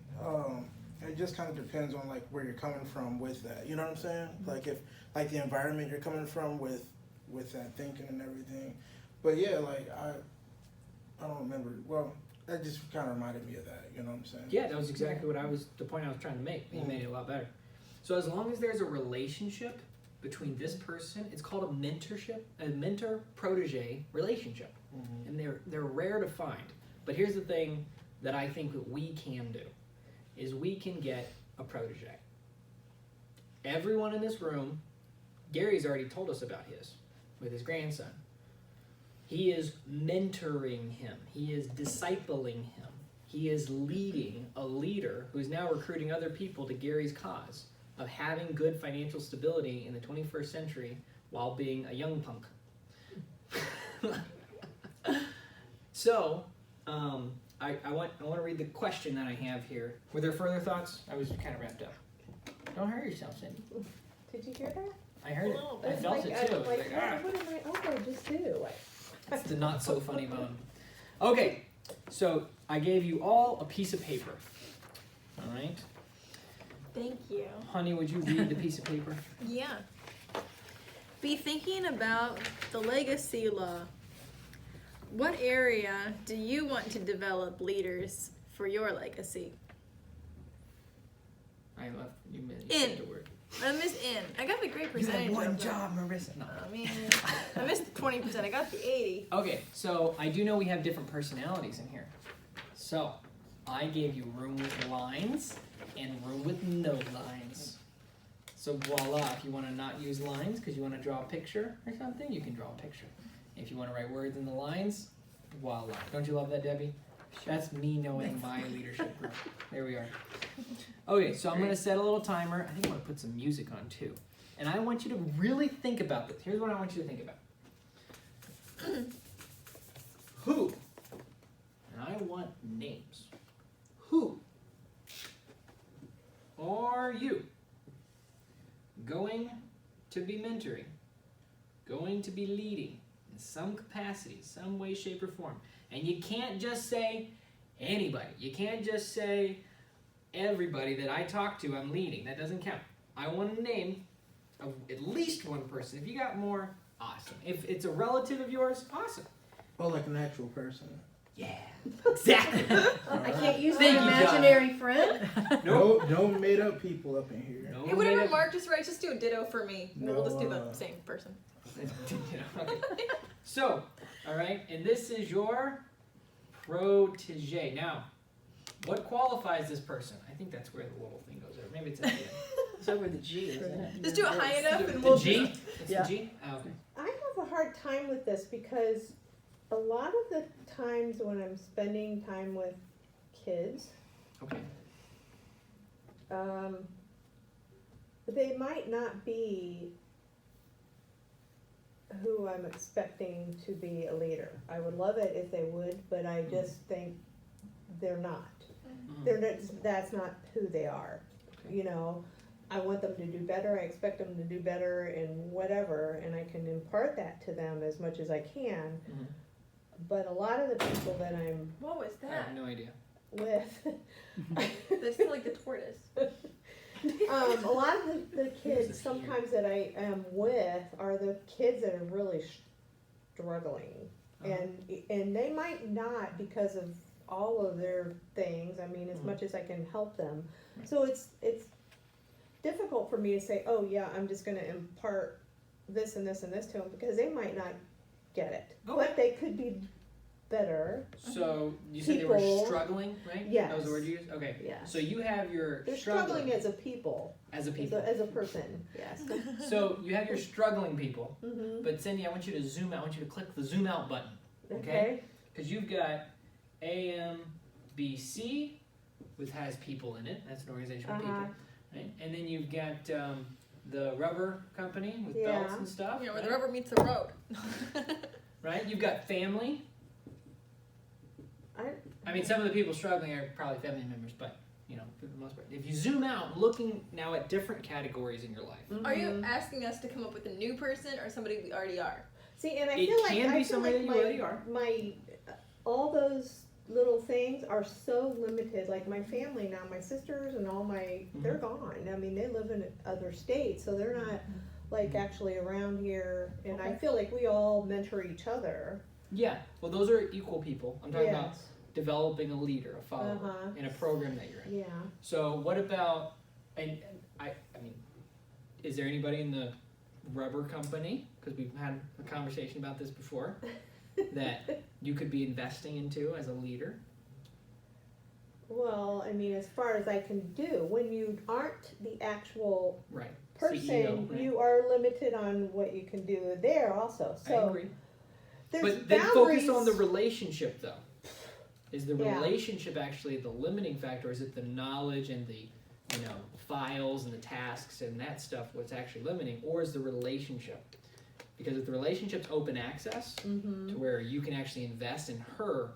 it just kind of depends on like where you're coming from with that. You know what I'm saying? Like if like the environment you're coming from with that thinking and everything. But yeah, like I don't remember. Well, that just kind of reminded me of that. You know what I'm saying? Yeah, that was exactly the point I was trying to make. You made it a lot better. So as long as there's a relationship between this person, it's called a mentor-protege relationship. And they're rare to find. But here's the thing that I think that we can do, is we can get a protege. Everyone in this room, Gary's already told us about his, with his grandson. He is mentoring him. He is discipling him. He is leading a leader who's now recruiting other people to Gary's cause of having good financial stability in the 21st century while being a young punk. So, I want to read the question that I have here. Were there further thoughts? I was kind of wrapped up. Don't hurt yourself, Cindy. Did you hear that? I heard it. I It's felt like, it too. I'm like, "Ah." what did my elbow just do? It's the not so funny bone. Okay, so I gave you all a piece of paper. All right. Thank you. Honey, would you read the piece of paper? Yeah. Be thinking about the legacy law. What area do you want to develop leaders for your legacy? I left you In. said the word. I missed in. I got the great percentage. of them. Marissa. No. I mean, I missed 20%. I got the 80. Okay, so I do know we have different personalities in here. So I gave you room with lines and room with no lines. So voila, if you want to not use lines because you want to draw a picture or something, you can draw a picture. If you want to write words in the lines, voila. Don't you love that, Debbie? That's me knowing my leadership group. There we are. Okay, so I'm going to set a little timer. I think I'm going to put some music on too. And I want you to really think about this. Here's what I want you to think about. Who? And I want names. Who are you going to be mentoring, going to be leading in some capacity, some way, shape, or form? And you can't just say anybody. You can't just say everybody that I talk to I'm leading. That doesn't count. I want a name of at least one person. If you got more, awesome. If it's a relative of yours, awesome. Oh, like an actual person. Yeah, exactly. I can't use Thank an you, imaginary friend. Nope. No made up people up in here. No Hey, whatever way to- Mark just writes, just do a ditto for me. We'll just do the No, same person. Okay. So, all right, and this is your protege. Now, what qualifies this person? I think that's where the little thing goes. Or maybe it's at the end. It's over the G, isn't it? Just do it high enough and The we'll G? It's Yeah. the G? Oh, okay. I have a hard time with this because a lot of the times when I'm spending time with kids, Okay. they might not be who I'm expecting to be a leader. I would love it if they would, but I just think they're not. They're not, that's not who they are. Okay. You know, I want them to do better. I expect them to do better in whatever, and I can impart that to them as much as I can. Mhm. But a lot of the people that I'm What was I that? have no idea. with, They sound like the tortoise. a lot of the Who's kids this sometimes that I am with are the kids that are really struggling. Uh-huh. And they might not because of all of their things, I mean, as Mhm. much as I can help them. So it's difficult for me to say, oh yeah, I'm just gonna impart this and this and this to them, because they might not get it. Okay. But they could be better. So you said they were People. struggling, right? Yes. That was the word you used? Okay. Yes. So you have your They're struggling as a people, as a people. as a person, yes. So you have your struggling people. Mm-hmm. But Cindy, I want you to zoom out. I want you to click the zoom out button. Okay. Because you've got AMBC, which has people in it. That's an organization with people. Right? And then you've got the rubber company with belts Yeah. and stuff. You know, where right? the rubber meets the road. Right? You've got family. I mean, some of the people struggling are probably family members, but, you know, for the most part. If you zoom out, looking now at different categories in your life. Are you asking us to come up with a new person or somebody we already are? See, and I It feel like can be I feel somebody like that you already are. my all those little things are so limited. Like my family now, my sisters and all my they're gone. I mean, they live in other states, so they're not like actually around here. And I feel like we all mentor each other. Yeah. Well, those are equal people. I'm talking about Yes. developing a leader, a follower, in a program that you're in. Yeah. So what about, and I mean, is there anybody in the rubber company, because we've had a conversation about this before, that you could be investing into as a leader? Well, I mean, as far as I can do, when you aren't the actual Right. person, CEO, right? you are limited on what you can do there also. I So agree. there's But then boundaries. focus on the relationship, though. Is the Yeah. relationship actually the limiting factor, or is it the knowledge and the, files and the tasks and that stuff what's actually limiting, or is the relationship? Because if the relationship's open access to where you can actually invest in her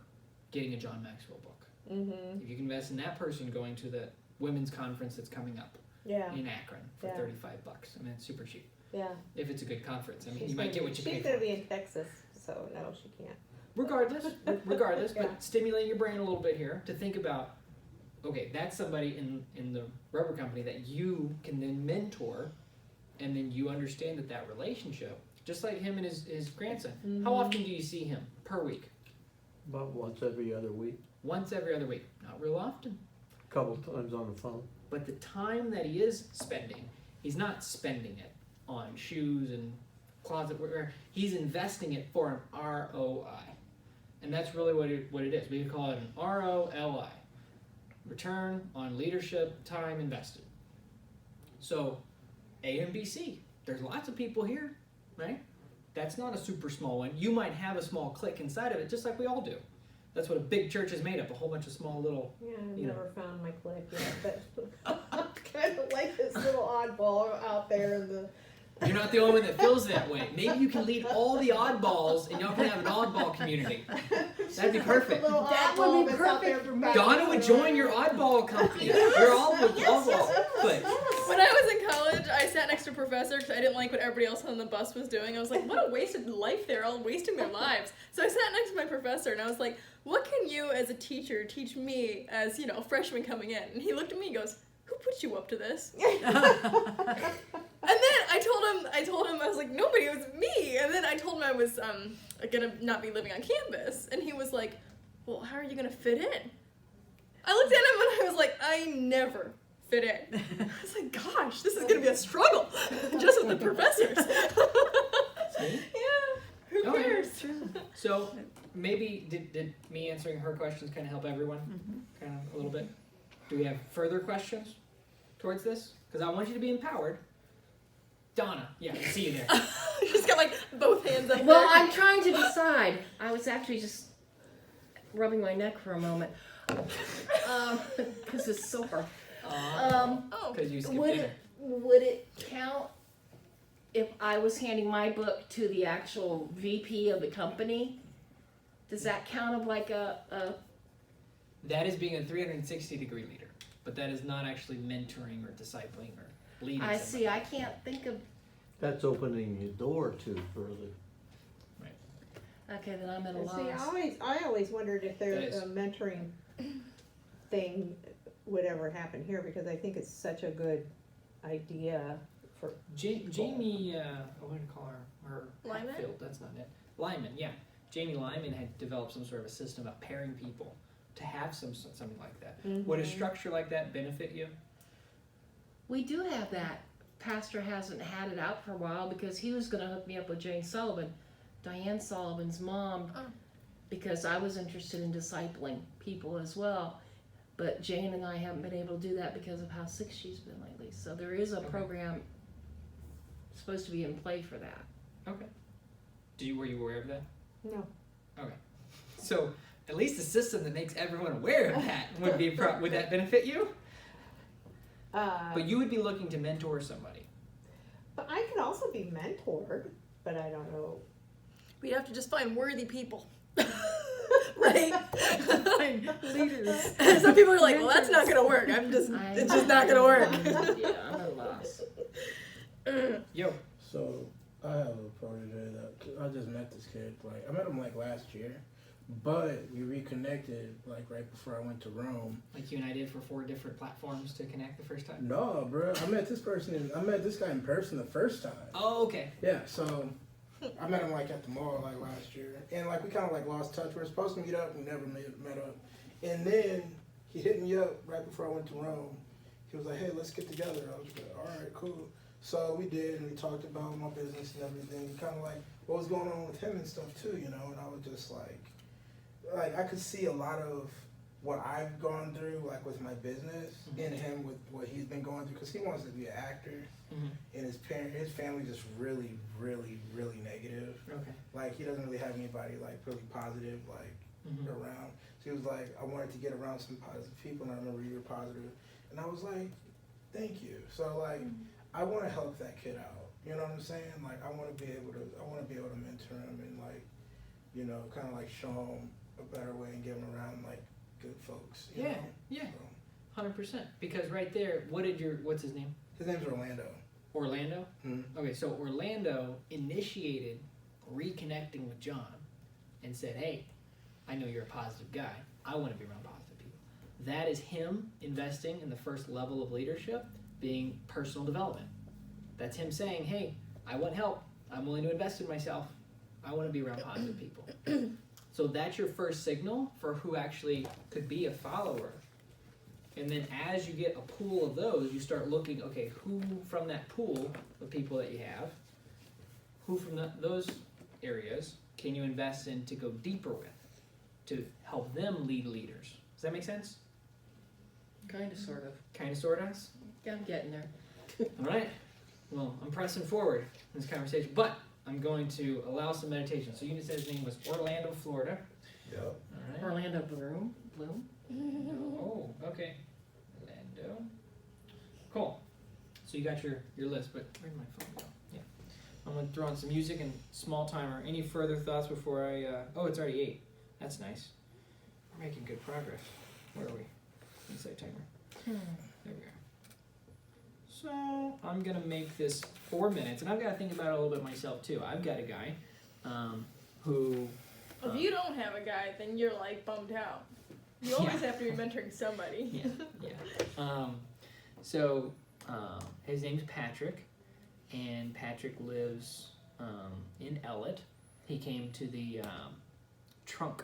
getting a John Maxwell book, if you can invest in that person going to the women's conference that's coming up Yeah. in Akron for Yeah. $35, I mean it's super cheap. Yeah. If it's a good conference, I mean She's you might gonna get be- what you pay She's for. gonna be in Texas, so no, she can't. Regardless, Yeah. but stimulate your brain a little bit here to think about, okay, that's somebody in the rubber company that you can then mentor, and then you understand that relationship, just like him and his grandson. How often do you see him per week? About once every other week, Once every other week. Not real often. a couple times on the phone. But the time that he is spending, he's not spending it on shoes and closet wear. He's investing it for an ROI. And that's really what it is. We could call it an ROLI. Return on leadership time invested. So, AMBC. There's lots of people here, right? That's not a super small one. You might have a small clique inside of it, just like we all do. That's what a big church is made of, a whole bunch of small little... Yeah, I've You know. never found my clique yet, but I'm kind of like this little oddball out there in the. You're not the only one that feels that way. Maybe you can lead all the oddballs and y'all can have an oddball community. That'd be perfect. Little That oddball would be that's out there perfect for me. Donna would join your oddball company. You're all with oddball. But When I was in college, I sat next to a professor because I didn't like what everybody else on the bus was doing. I was like, what a wasted life they're all wasting their lives. So I sat next to my professor and I was like, what can you as a teacher teach me as, a freshman coming in? And he looked at me and goes, who put you up to this? And then I told him, I was like, nobody, it was me. And then I told him I was gonna not be living on campus. And he was like, well, how are you gonna fit in? I looked at him and I was like, I never fit in. I was like, gosh, this is gonna be a struggle, just with the professors. See? Yeah, who Oh, yeah, cares? It's true. So maybe did me answering her questions kind of help everyone? Kind of a little bit? Do we have further questions towards this? Because I want you to be empowered. Donna, yeah, I see you there. She's got like both hands up Well, there. I'm trying to decide. I was actually just rubbing my neck for a moment. Because it's sore. Oh, Because you skipped Would dinner. it count if I was handing my book to the actual VP of the company? Does that count of like a That is being a 360-degree leader, but that is not actually mentoring or discipling or leading. I somebody. see, I can't think of, That's opening your door to further. okay, then I'm at a And see, loss. I always wondered if That there's is- a mentoring thing would ever happen here, because I think it's such a good idea for. Jamie, what do you call her? Lyman? Hatfield, that's not it. Lyman, yeah. Jamie Lyman had developed some sort of a system about pairing people to have something like that. Would a structure like that benefit you? We do have that. Pastor hasn't had it out for a while because he was going to hook me up with Jane Sullivan, Diane Sullivan's mom. Oh. because I was interested in discipling people as well. But Jane and I haven't been able to do that because of how sick she's been lately. So there is a program supposed to be in play for that. Okay. Were you aware of that? No. So at least a system that makes everyone aware of that would be would that benefit you? But you would be looking to mentor somebody. But I could also be mentored, but I don't know. We'd have to just find worthy people. Right? Find leaders. Some people are like, well, that's not gonna work. It's just not gonna work. Yeah, I'm at a loss. Yo. So I have a protege that I just met this kid. Like I met him like last year, but we reconnected like right before I went to Rome. Like you and I did for 4 different platforms to connect the first time? No, bro. I met this guy in person the first time. Oh, okay. Yeah, so I met him like at the mall like last year, and like we kind of like lost touch. We were supposed to meet up, we never met up. And then he hit me up right before I went to Rome. He was like, "Hey, let's get together." I was like, "All right, cool." So we did, and we talked about my business and everything, kind of like what was going on with him and stuff too, you know. And I was just like I could see a lot of what I've gone through, like with my business, in him with what he's been going through, because he wants to be an actor, and his family's just really, really, really negative. Okay. Like he doesn't really have anybody like really positive like around. So he was like, I wanted to get around some positive people, and I remember you were positive, and I was like, thank you. So like, I want to help that kid out. You know what I'm saying? Like I want to be able to mentor him and like, you know, kind of like show him a better way and get him around like good folks. You know? Yeah. So, 100%. Because right there, what's his name? his name's Orlando. Orlando? Mm-hmm. Okay, so Orlando initiated reconnecting with John and said, hey, I know you're a positive guy. I want to be around positive people. That is him investing in the first level of leadership, being personal development. That's him saying, hey, I want help. I'm willing to invest in myself. I want to be around positive people. So that's your first signal for who actually could be a follower. And then as you get a pool of those, you start looking, okay, who from that pool of people that you have, who from those areas can you invest in to go deeper with, to help them lead leaders? Does that make sense? Kind of, sort of. Kind of, sort of? Yeah, I'm getting there. All right. Well, I'm pressing forward in this conversation, but I'm going to allow some meditation. So you said his name was Orlando, Florida. Yep. All right. Orlando Bloom. Oh, okay. Orlando. Cool. So you got your list, but where'd my phone go? Yeah. I'm going to throw on some music and small timer. Any further thoughts before I... oh, it's already 8. That's nice. We're making good progress. Where are we? Insight timer. There we go. So I'm going to make this 4 minutes, and I've got to think about it a little bit myself too. I've got a guy who... If you don't have a guy, then you're like bummed out. You always have to be mentoring somebody. Yeah. So his name's Patrick, and Patrick lives in Ellett. He came to the trunk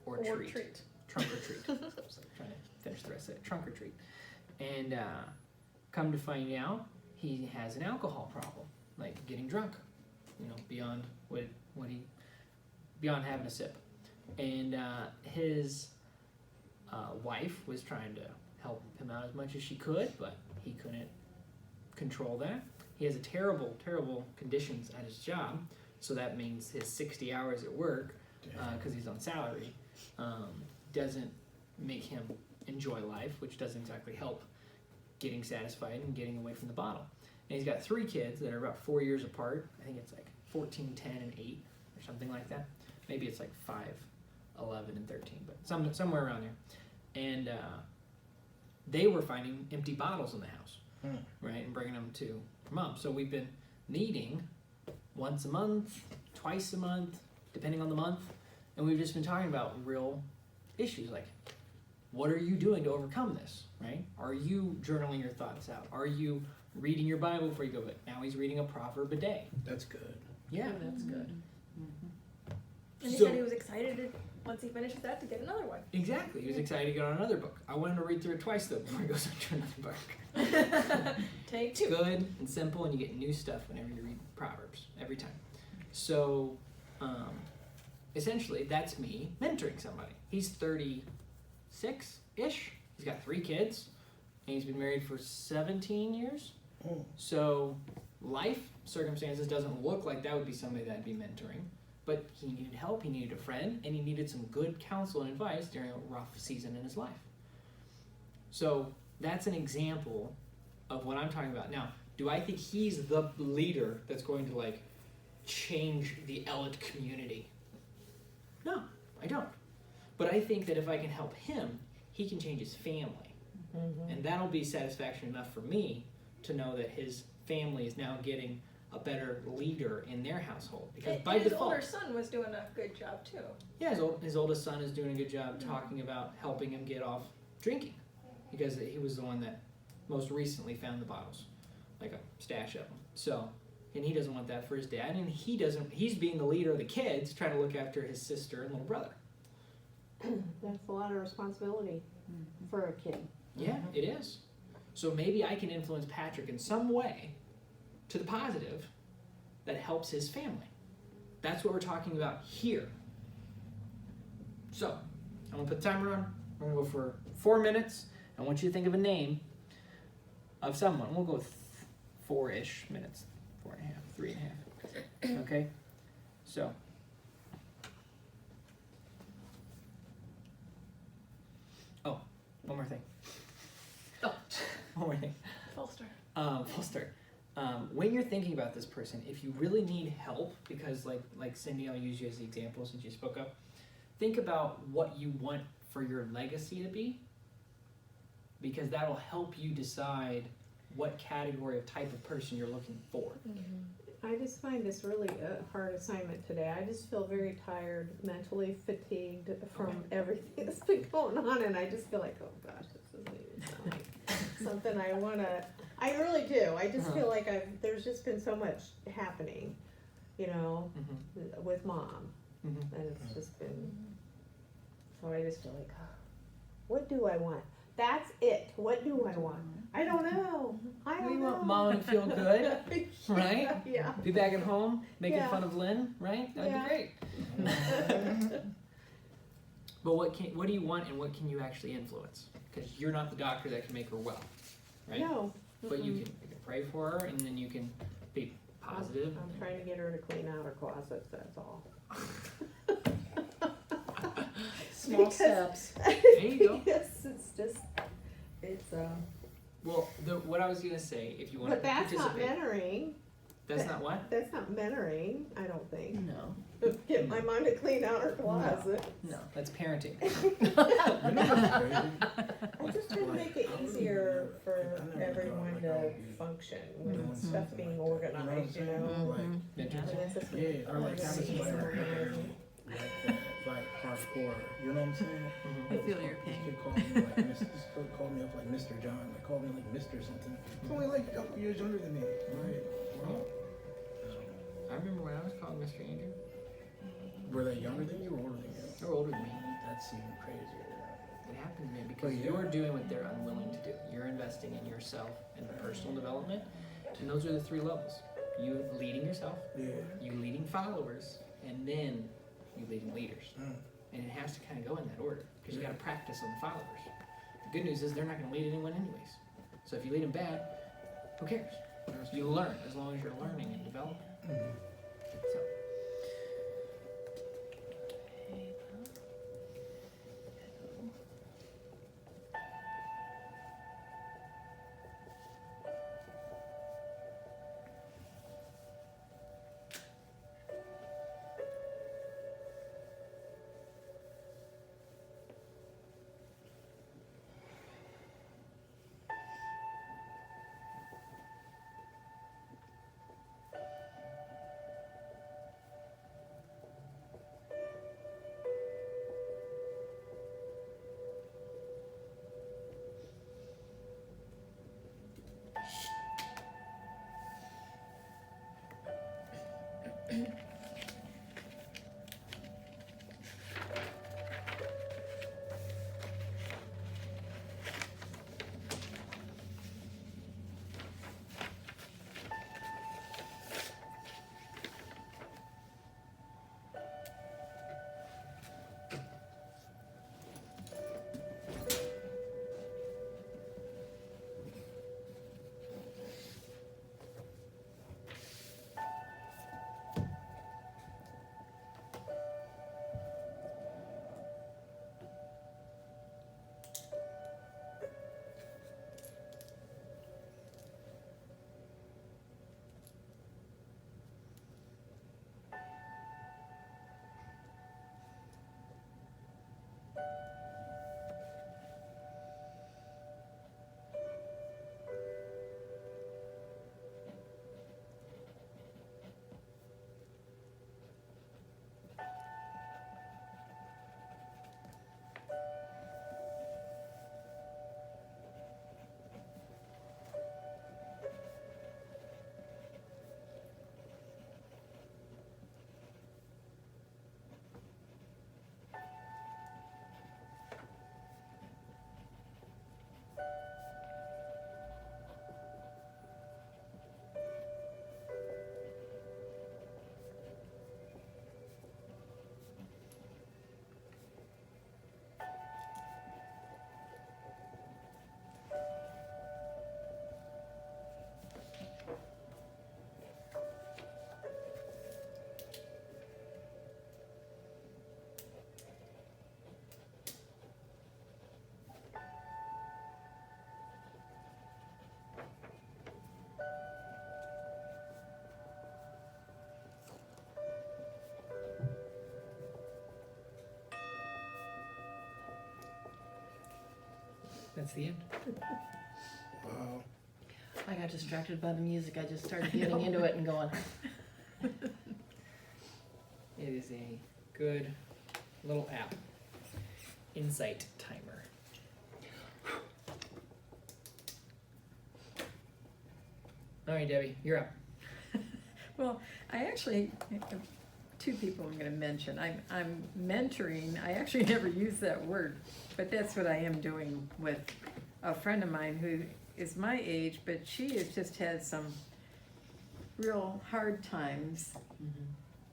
or treat. Trunk or treat. I was like trying to finish the rest of it. Trunk or treat. And come to find out, he has an alcohol problem, like getting drunk. You know, beyond beyond having a sip. And his wife was trying to help him out as much as she could, but he couldn't control that. He has a terrible, terrible conditions at his job, so that means his 60 hours at work, because he's on salary, doesn't make him enjoy life, which doesn't exactly help getting satisfied and getting away from the bottle. And he's got 3 kids that are about 4 years apart. I think it's like 14, 10, and 8, or something like that. Maybe it's like 5, 11, and 13, but somewhere around there. And they were finding empty bottles in the house, right, and bringing them to mom. So we've been meeting once a month, twice a month, depending on the month, and we've just been talking about real issues, like what are you doing to overcome this, right? Are you journaling your thoughts out? Are you reading your Bible before you go to bed? Now he's reading a proverb a day. That's good. Yeah. That's good. And he So- said he was excited to, once he finishes that, to get another one. Exactly. He was excited to get on another book. I want him to read through it twice, though, before he goes on to another book. Take It's 2. good and simple, and you get new stuff whenever you read Proverbs, every time. So, essentially, that's me mentoring somebody. He's 36-ish. He's got 3 kids, and he's been married for 17 years. So life circumstances doesn't look like that would be somebody that I'd be mentoring. But he needed help, he needed a friend, and he needed some good counsel and advice during a rough season in his life. So that's an example of what I'm talking about. Now, do I think he's the leader that's going to like change the Ellet community? No, I don't. But I think that if I can help him, he can change his family. And that'll be satisfaction enough for me to know that his family is now getting a better leader in their household. Because by his default, older son was doing a good job too. yeah, his oldest son is doing a good job talking about helping him get off drinking. Because he was the one that most recently found the bottles, like a stash of them. So, and he doesn't want that for his dad, and he's being the leader of the kids, trying to look after his sister and little brother. That's a lot of responsibility for a kid. Yeah, it is. So maybe I can influence Patrick in some way to the positive that helps his family. That's what we're talking about here. So, I'm gonna put the timer on. We're gonna go for 4 minutes. I want you to think of a name of someone. We'll go with 4-ish minutes. 4.5, 3.5. Okay? So. Oh, one more thing. One more thing. Full start. Full start. When you're thinking about this person, if you really need help, because like Cindy, I'll use you as the example since you spoke up. Think about what you want for your legacy to be, because that'll help you decide what category of type of person you're looking for. I just find this really a hard assignment today. I just feel very tired, mentally fatigued from everything that's been going on, and I just feel like, oh gosh, this doesn't even sound like something I wanna. I really do. I just feel like there's just been so much happening, you know, with mom, and it's just been. So I just feel like, what do I want? That's it. What do I want? I don't know. I don't We know. want mom to feel good, right? Yeah. Be back at home, making Yeah. fun of Lynn, right? That'd Yeah. be great. But what do you want, and what can you actually influence? Because you're not the doctor that can make her well, right? No. But you can pray for her, and then you can be positive. I'm trying to get her to clean out her closets, that's all. Small Because- steps. There you go. Yes, it's just, it's, Well, what I was gonna say, if you want but to that's not participate, mentoring. that's not what? That's not mentoring, I don't think. No, Get my mom to clean out her closet. no, that's parenting. You know what's crazy? I'm just trying to make it easier for everyone to function with stuff being organized, you know? Like, Mentoring. And it's just- yeah, or like having somebody organizing. like that, like hardcore. You know what I'm saying? Mhm. I feel your This pain. kid called me like this kid called me up like Mr. John, like called me like Mr. something. He's only like a couple years younger than me. Right? Well, I remember when I was called Mr. Andrew. were they younger than you or older than you? They're older than me. That's even crazier. It happens, man, because Well, yeah. you're doing what they're unwilling to do. You're investing in yourself and personal development, and those are the 3 levels. You leading yourself, Yeah. you leading followers, and then you leading leaders. And it has to kind of go in that order, because you got to practice on the followers. The good news is they're not going to lead anyone anyways. So if you lead them bad, who cares? You learn as long as you're learning and developing. So. That's the end. Wow. I got distracted by the music. I just started getting into it and going. It is a good little app. Insight timer. All right, Debbie, you're up. Well, I actually, two people I'm gonna mention. I'm mentoring, I actually never use that word, but that's what I am doing with a friend of mine who is my age, but she has just had some real hard times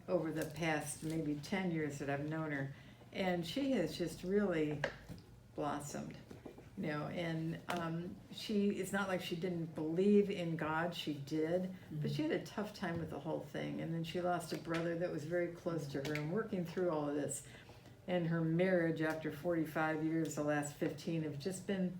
over the past maybe 10 years that I've known her. And she has just really blossomed, you know, and it's not like she didn't believe in God, she did, but she had a tough time with the whole thing. And then she lost a brother that was very close to her, and working through all of this. And her marriage after 45 years, the last 15 have just been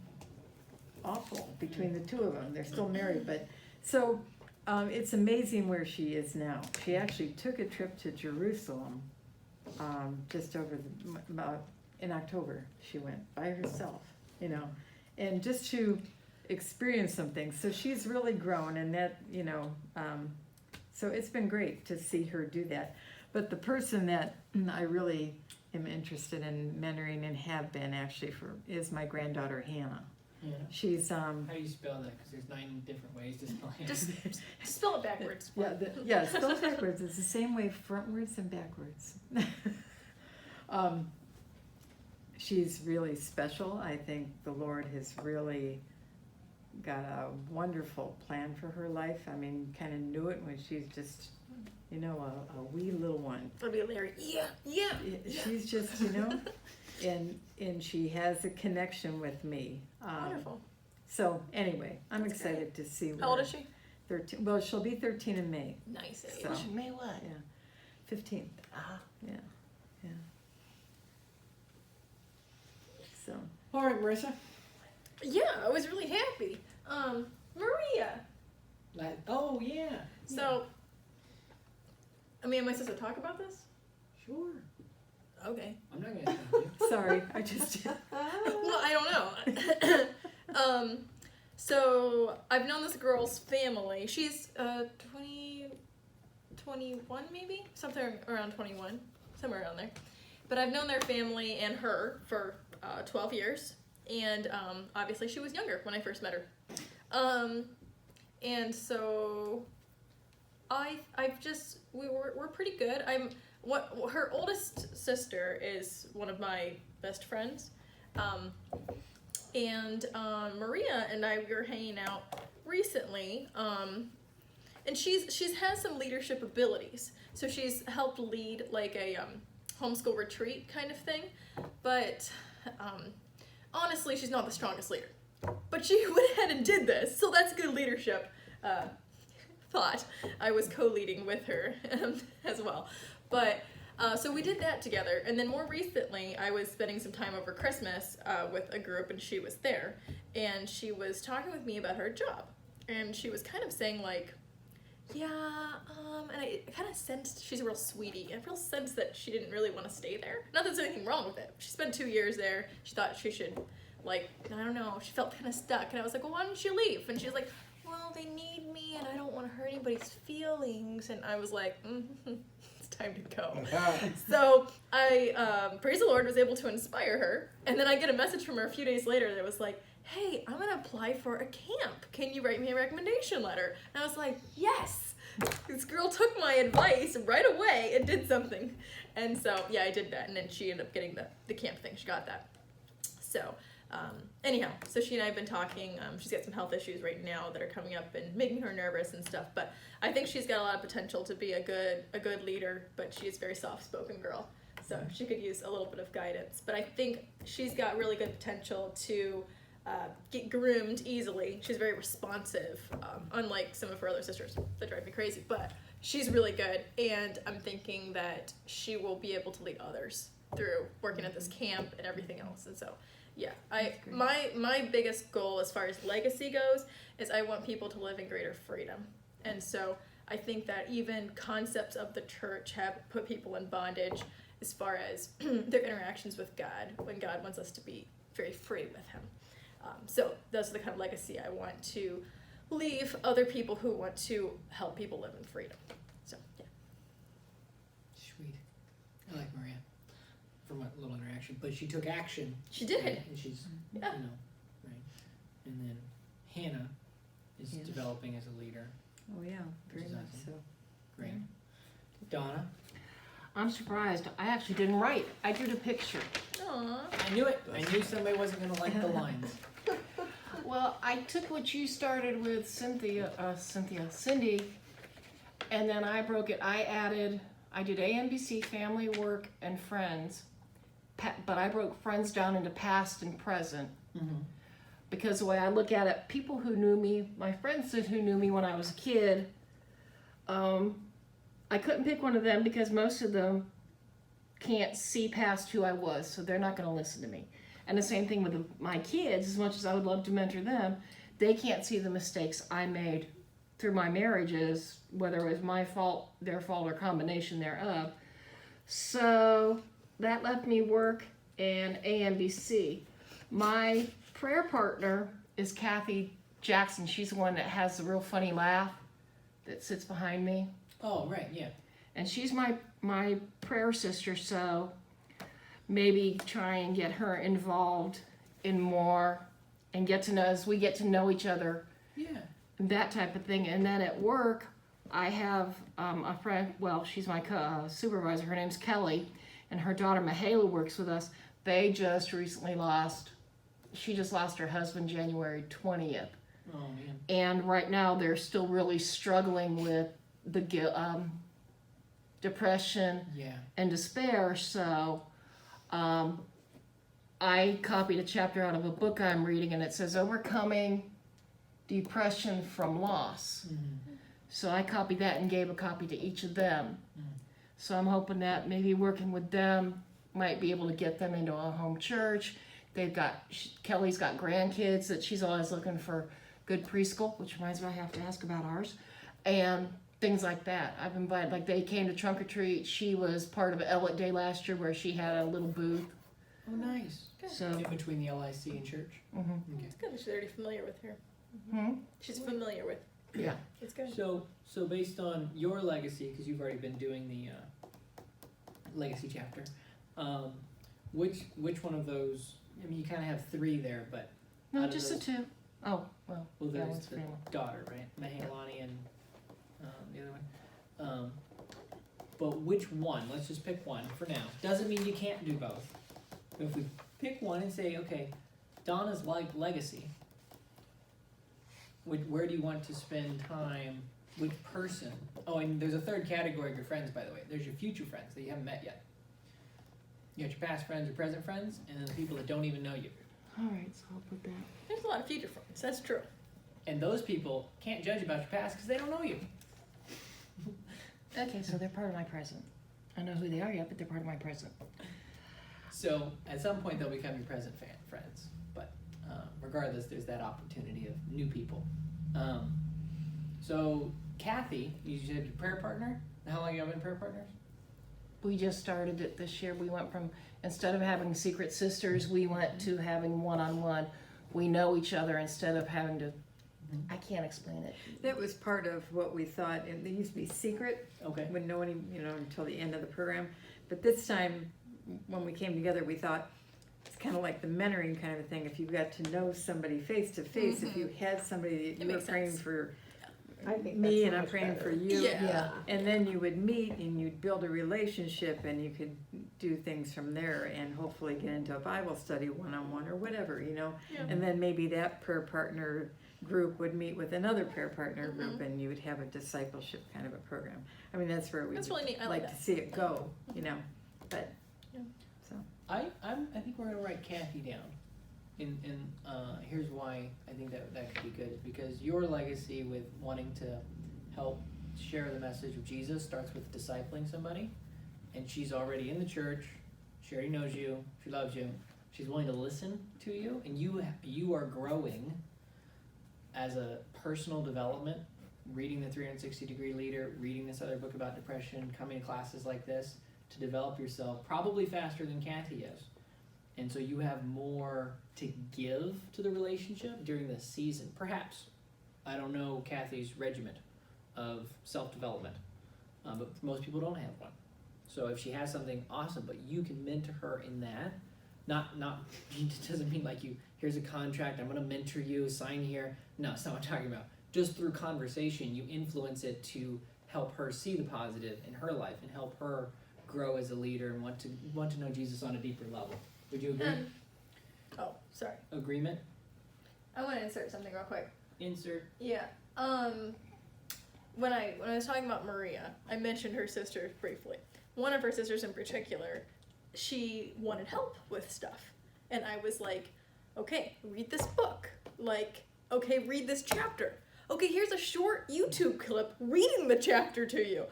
awful between the two of them. They're still married, but so it's amazing where she is now. She actually took a trip to Jerusalem just over about in October. She went by herself, you know, and just to experience some things. So she's really grown, and that, you know, so it's been great to see her do that. But the person that I really am interested in mentoring and have been actually is my granddaughter Hannah. Yeah. She's How do you spell that? Because there's 9 different ways to spell it. Just spell it backwards. yeah, spelled backwards. It's the same way frontwards and backwards. She's really special. I think the Lord has really got a wonderful plan for her life. I mean, kind of knew it when she's just, you know, a wee little one. It'll be Larry. Yeah. She's just, you know, and she has a connection with me. Wonderful. So anyway, I'm That's excited to see. How old is she? 13. Well, she'll be 13 in May. Nice age. So, May what? yeah, 15th. Yeah. So. All right, Marissa. Yeah, I was really happy. Maria. Oh, yeah. So, I mean, am I supposed to talk about this? Sure. Okay. I'm not going to tell you. Sorry, I just. Well, I don't know. So I've known this girl's family. She's 21 maybe? Something around 21. Somewhere around there. But I've known their family and her for 12 years. And obviously she was younger when I first met her. And so we're pretty good. Her oldest sister is one of my best friends. And Maria and I were hanging out recently, and she's has some leadership abilities. So she's helped lead like a homeschool retreat kind of thing, but honestly, she's not the strongest leader. But she went ahead and did this, so that's good leadership. Thought I was co-leading with her as well, but. So we did that together, and then more recently I was spending some time over Christmas with a group, and she was there, and she was talking with me about her job, and she was kind of saying like, yeah, and I kind of sensed, she's a real sweetie, I real sense that she didn't really want to stay there. Not that there's anything wrong with it. She spent 2 years there. She thought she should, like, I don't know, she felt kind of stuck, and I was like, well, why don't you leave? And she's like, well, they need me, and I don't want to hurt anybody's feelings, and I was like, time to go. So I, praise the Lord, was able to inspire her. And then I get a message from her a few days later that was like, hey, I'm gonna apply for a camp. Can you write me a recommendation letter? And I was like, yes! This girl took my advice right away and did something. And so, yeah, I did that. And then she ended up getting the camp thing. She got that. So, anyhow, so she and I have been talking. She's got some health issues right now that are coming up and making her nervous and stuff. But I think she's got a lot of potential to be a good leader. But she's a very soft-spoken girl, so she could use a little bit of guidance. But I think she's got really good potential to get groomed easily. She's very responsive, unlike some of her other sisters that drive me crazy. But she's really good, and I'm thinking that she will be able to lead others through working at this camp and everything else. And so. Yeah, my biggest goal as far as legacy goes is I want people to live in greater freedom. And so I think that even concepts of the church have put people in bondage as far as their interactions with God, when God wants us to be very free with him. So that's the kind of legacy I want to leave other people who want to help people live in freedom. So yeah. Sweet. I like Maria from a little interaction, but she took action. She did. And she's, Yeah. right. And then Hannah is Yeah. developing as a leader. Oh, yeah, very Which is much awesome. so. Great. Donna, I'm surprised. I actually didn't write. I drew the picture. Aww. I knew it. I knew somebody wasn't gonna like the lines. Well, I took what you started with, Cindy, and then I broke it. I did AMBC, family, work, and friends, but I broke friends down into past and present. Mm-hmm. Because the way I look at it, people who knew me, my friends who knew me when I was a kid, I couldn't pick one of them because most of them can't see past who I was, so they're not going to listen to me. And the same thing with my kids, as much as I would love to mentor them, they can't see the mistakes I made through my marriages, whether it was my fault, their fault, or combination thereof. So that left me work and AMBC. My prayer partner is Kathy Jackson. She's the one that has the real funny laugh that sits behind me. Oh, right, yeah. And she's my prayer sister, so maybe try and get her involved in more and get to know, as we get to know each other, Yeah. that type of thing. And then at work, I have a friend, well, she's my supervisor, her name's Kelly, and her daughter Mahala works with us. They just recently she just lost her husband January 20th. Oh, man. And right now they're still really struggling with the depression Yeah. and despair. So I copied a chapter out of a book I'm reading, and it says overcoming depression from loss. Mm-hmm. So I copied that and gave a copy to each of them. Mm. So I'm hoping that maybe working with them might be able to get them into a home church. Kelly's got grandkids that she's always looking for good preschool, which reminds me I have to ask about ours, and things like that. I've invited, like they came to trunk or treat. She was part of Ellet Day last year where she had a little booth. Oh, nice. So In between the LIC and church. mhm. Okay. It's good that she's already familiar with her. Hmm? She's familiar with. Yeah. It's good. So based on your legacy, because you've already been doing the legacy chapter, which one of those? I mean, you kind of have three there, but No, out of just the those- two. Oh, well. Well, that there's one's the pretty long. daughter, right? Mahalani and the other one. But which one? Let's just pick one for now. Doesn't mean you can't do both. But if we pick one and say, okay, Donna's legacy. Where do you want to spend time? Which person? Oh, and there's a third category of your friends, by the way. There's your future friends that you haven't met yet. You got your past friends, your present friends, and then the people that don't even know you. All right, so I'll put that. There's a lot of future friends. That's true. And those people can't judge about your past because they don't know you. Okay, so they're part of my present. I don't know who they are yet, but they're part of my present. So at some point they'll become your present friends, but regardless, there's that opportunity of new people. So Kathy, you said your prayer partner. How long have you been prayer partners? We just started it this year. We went from, instead of having secret sisters, we went to having one-on-one. We know each other instead of having to, I can't explain it. That was part of what we thought, and they used to be secret, Okay. wouldn't know any, until the end of the program. But this time, when we came together, we thought, it's kind of like the mentoring kind of a thing. If you got to know somebody face to face, if you had somebody that It you were makes praying sense. for I think me that's and so I'm much praying better. for you. Yeah. And then you would meet and you'd build a relationship and you could do things from there and hopefully get into a Bible study one-on-one or whatever, Yeah. And then maybe that prayer partner group would meet with another prayer partner group and you would have a discipleship kind of a program. I mean, that's where we That's would really neat. I like like that. to see it go, but, Yeah. so. I think we're gonna write Kathy down. And here's why I think that could be good, is because your legacy with wanting to help share the message of Jesus starts with discipling somebody, and she's already in the church, she already knows you, she loves you, she's willing to listen to you, and you are growing as a personal development, reading the 360-degree leader, reading this other book about depression, coming to classes like this to develop yourself, probably faster than Kathy is. And so you have more to give to the relationship during this season. Perhaps. I don't know Kathy's regiment of self-development, but most people don't have one. So if she has something awesome, but you can mentor her in that, not it doesn't mean like here's a contract, I'm gonna mentor you, sign here. No, that's not what I'm talking about. Just through conversation, you influence it to help her see the positive in her life and help her grow as a leader and want to know Jesus on a deeper level. Would you agree? Oh, sorry. Agreement? I want to insert something real quick. Insert. Yeah. When I was talking about Maria, I mentioned her sisters briefly. One of her sisters in particular, she wanted help with stuff. And I was like, okay, read this book. Like, okay, read this chapter. Okay, here's a short YouTube clip reading the chapter to you.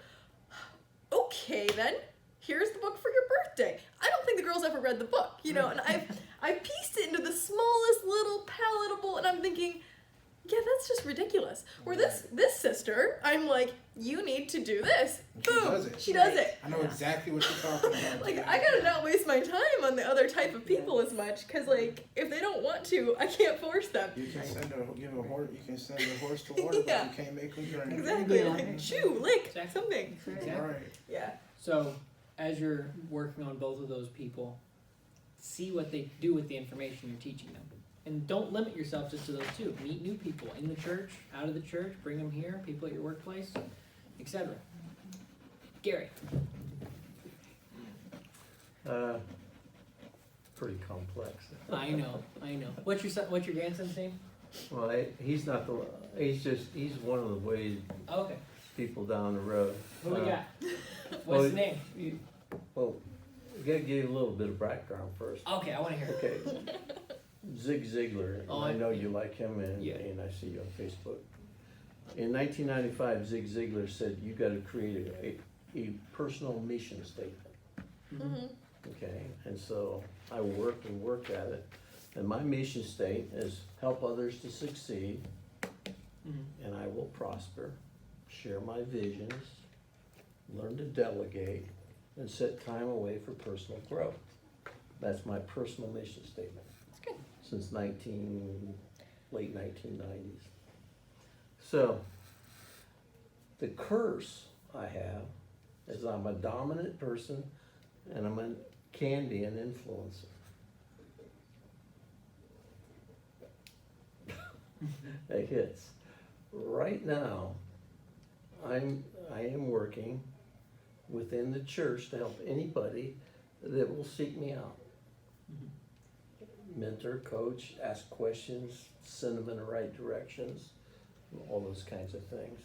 Okay, then, here's the book for your birthday. I don't think the girl's ever read the book, you know, and I pieced it into the smallest little palatable, and I'm thinking, yeah, that's just ridiculous. Where this sister, I'm like, you need to do this. She Boom, does it. she does it. I know exactly what you're talking about. Like, I gotta not waste my time on the other type of people as much, because, like, if they don't want to, I can't force them. You can send a horse to water, Yeah. but you can't make them drink. Exactly, Yeah. like, chew, lick, Exactly. something. Exactly. Right. Yeah. So, as you're working on both of those people, see what they do with the information you're teaching them. And don't limit yourself just to those two. Meet new people in the church, out of the church, bring them here, people at your workplace, etc. Gary. Pretty complex. I know. What's your grandson's name? Well, he's not he's one of the way Okay. people down the road. Who we got? What's well, his name? Well, we gotta give you a little bit of background first. Okay, I want to hear it. Okay. Zig Ziglar, Oh, I know you like him, and Yeah. I see you on Facebook. In 1995, Zig Ziglar said you got to create a personal mission statement. Mm-hmm. Okay, and so I worked at it, and my mission statement is help others to succeed, and I will prosper, share my visions, learn to delegate, and set time away for personal growth. That's my personal mission statement. That's good. Since late 1990s. So, the curse I have is I'm a dominant person and can be an influencer. It hits. Right now, I am working within the church to help anybody that will seek me out. Mentor, coach, ask questions, send them in the right directions, all those kinds of things.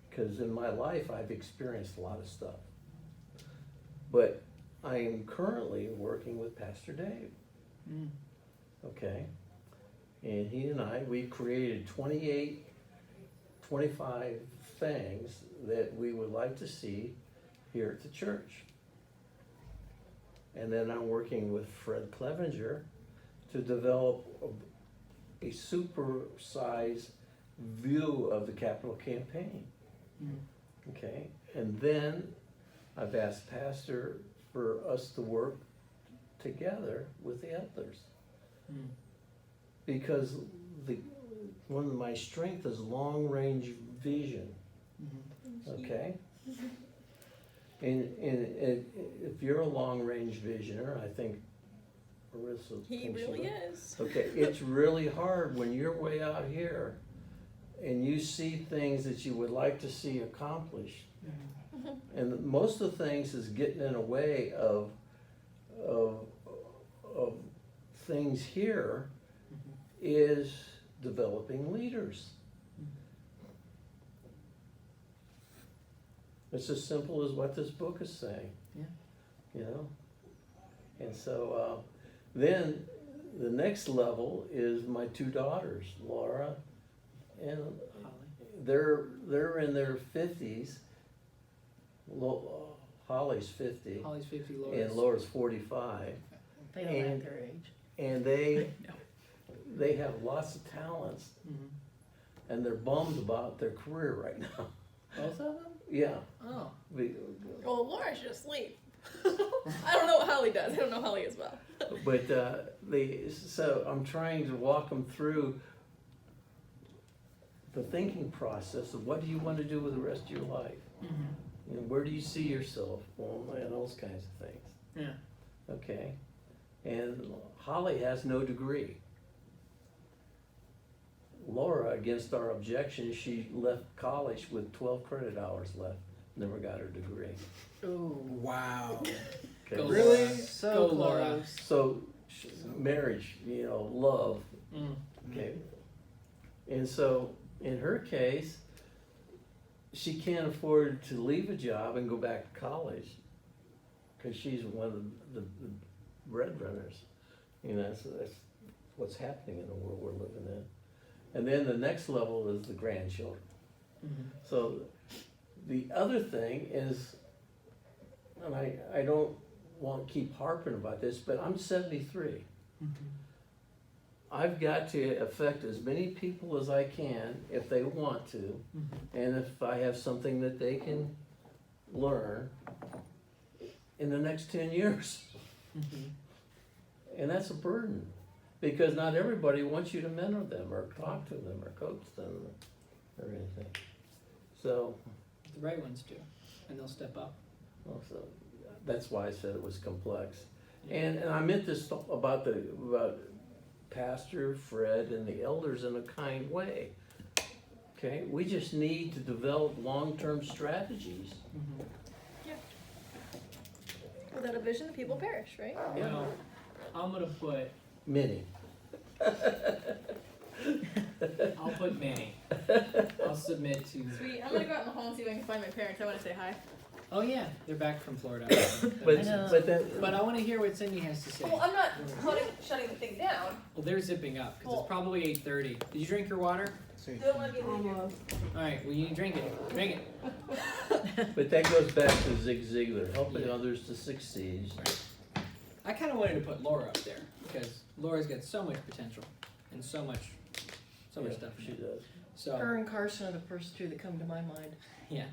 Because in my life, I've experienced a lot of stuff. But I am currently working with Pastor Dave. Okay? And he and we created 25 things that we would like to see here at the church. And then I'm working with Fred Clevenger to develop a super-sized view of the capital campaign. Okay, and then I've asked Pastor for us to work together with the elders. Because one of my strengths is long-range vision. Okay? And if you're a long-range visioner, I think Marissa He thinks really you is. Okay, it's really hard when you're way out here and you see things that you would like to see accomplished. And most of the things is getting in a way of things here is developing leaders. It's as simple as what this book is saying. Yeah. You know? And so then the next level is my two daughters, Laura and they're in their 50s. Holly's 50 Holly's 50, and Laura's 45. They don't have their age. And they have lots of talents, and they're bummed about their career right now. Both of them? Yeah. Oh. Well, Laura should sleep. I don't know what Holly does. I don't know Holly as well. But so I'm trying to walk them through the thinking process of what do you want to do with the rest of your life? Mm-hmm. You know, where do you see yourself? Well, and those kinds of things. Yeah. Okay. And Holly has no degree. Laura, against our objection, she left college with 12 credit hours left. Never got her degree. Ooh. Wow. Okay. Go Really? Laura. So Go close. Laura. So marriage, you know, love. Mm. Okay. And so in her case, she can't afford to leave a job and go back to college because she's one of the breadwinners. You know, that's what's happening in the world we're living in. And then the next level is the grandchildren. Mm-hmm. So the other thing is, and I don't want to keep harping about this, but I'm 73. Mm-hmm. I've got to affect as many people as I can if they want to, Mm-hmm. and if I have something that they can learn in the next 10 years. Mm-hmm. And that's a burden, because not everybody wants you to mentor them or talk to them or coach them or anything. So, The right ones do, and they'll step up. well, so that's why I said it was complex. And I meant this about Pastor Fred and the elders in a kind way. Okay, we just need to develop long-term strategies. Mm-hmm. Without a vision, the people perish, right? Well, I'm gonna put. Many. I'll put many. I'll submit to. Sweet. I'm gonna go out in the hall and see if I can find my parents. I want to say hi. Oh yeah, they're back from Florida. But, know. but I want to hear what Cindy has to say. Well, I'm not shutting the thing down. Well, they're zipping up because Well- it's probably 8:30. Did you drink your water? See. Don't let me leave you. Almost. All right. Well, you drink it. Drink it. But that goes back to Zig Ziglar, helping Yeah. others to succeed. I kind of wanted to put Laura up there because Laura's got so much potential and so much Yeah, stuff. In she it. does. So Her and Carson are the first two that come to my mind. yeah.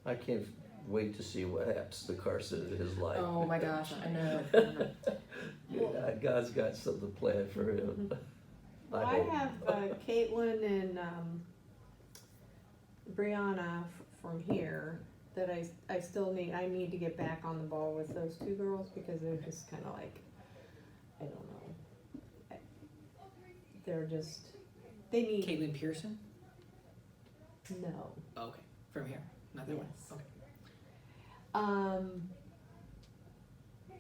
I can't wait to see what happens to Carson in his life. Oh my gosh, I know. Yeah, God's got something planned for him. Well, I hope. have Caitlin and Brianna from here that I still need. I need to get back on the ball with those two girls because they're just kind of like, I don't know. They're just, they need. Caitlin Pearson. No. Oh, okay. From here. Not that one. Yes. Okay.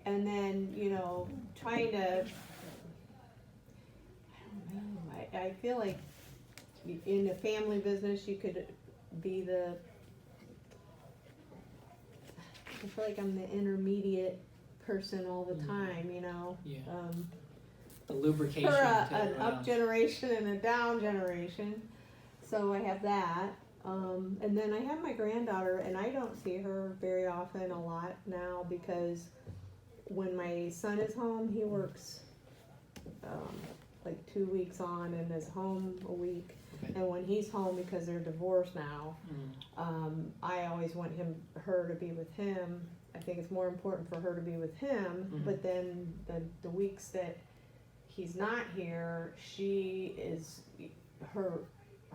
And then, you know, trying to, I don't know, I feel like in the family business, you could be I feel like I'm the intermediate person all the time, you know? Yeah. Um, The lubrication. for to an everyone up else. generation and a down generation. So I have that. And then I have my granddaughter, and I don't see her very often, a lot now, because when my son is home, he works like 2 weeks on and is home a week. Okay. And when he's home, because they're divorced now, Mm. I always want her to be with him. I think it's more important for her to be with him. Mhm. But then the weeks that he's not here, she is her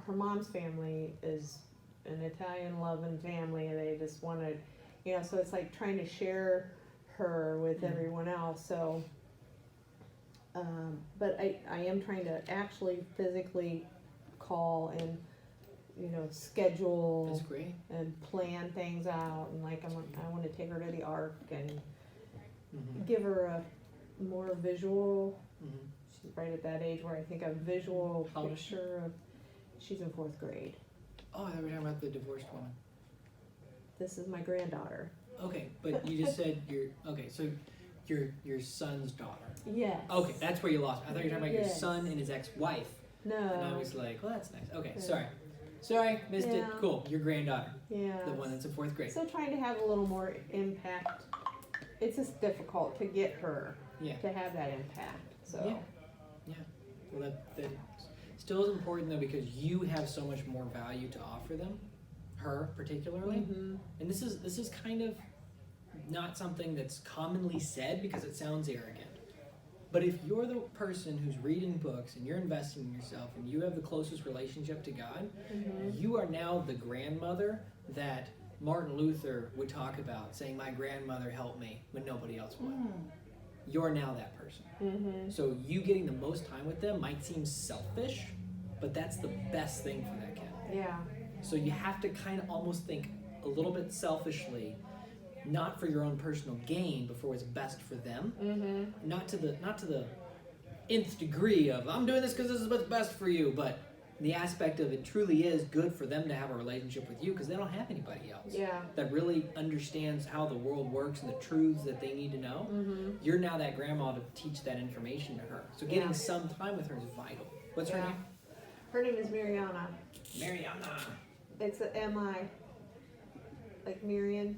mom's family is an Italian loving family, and they just want to, you know. So it's like trying to share her with Mhm. everyone else. So, but I am trying to actually physically call and, you know, schedule That's great. and plan things out, and like I want to take her to the Ark and Mm-hmm. give her a more visual. Mm-hmm. She's right at that age where I think a visual How old is she? picture of. She's in 4th grade. Oh, I thought we were talking about the divorced woman. This is my granddaughter. Okay, but you just said so your son's daughter. Yes. Okay, that's where you lost me. I thought you were talking about your Yes. son and his ex-wife, and I No. was like, well, that's nice. Okay, Yeah. sorry, missed it. Yeah. Cool, your granddaughter, Yeah. the one that's in 4th grade. So trying to have a little more impact. It's just difficult to get her Yeah. to have that impact. So. Yeah. Well, that still is important though, because you have so much more value to offer them, her particularly. Mhm. And this is kind of not something that's commonly said because it sounds arrogant. But if you're the person who's reading books and you're investing in yourself and you have the closest relationship to God, you are now the grandmother that Martin Luther would talk about, saying, my grandmother helped me when nobody else would. You're now that person. So you getting the most time with them might seem selfish, but that's the best thing for that kid. Yeah. So you have to kind of almost think a little bit selfishly, not for your own personal gain, but for what's best for them. Not to the nth degree of I'm doing this because this is what's best for you, but the aspect of it truly is good for them to have a relationship with you because they don't have anybody else that really understands how the world works and the truths that they need to know. You're now that grandma to teach that information to her. So getting some time with her is vital. What's her name? Her name is Mariana. Mariana. It's a M-I. Like Mariana.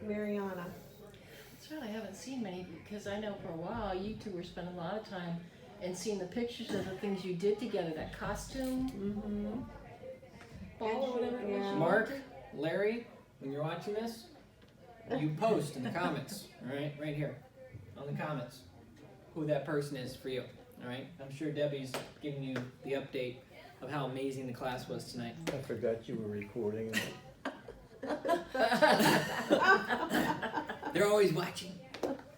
That's right, I haven't seen many because I know for a while you two were spending a lot of time and seeing the pictures of the things you did together, that costume ball or whatever it was. Mark, Larry, when you're watching this, you post in the comments, all right, right here, on the comments, who that person is for you, all right? I'm sure Debbie's giving you the update of how amazing the class was tonight. I forgot you were recording. They're always watching.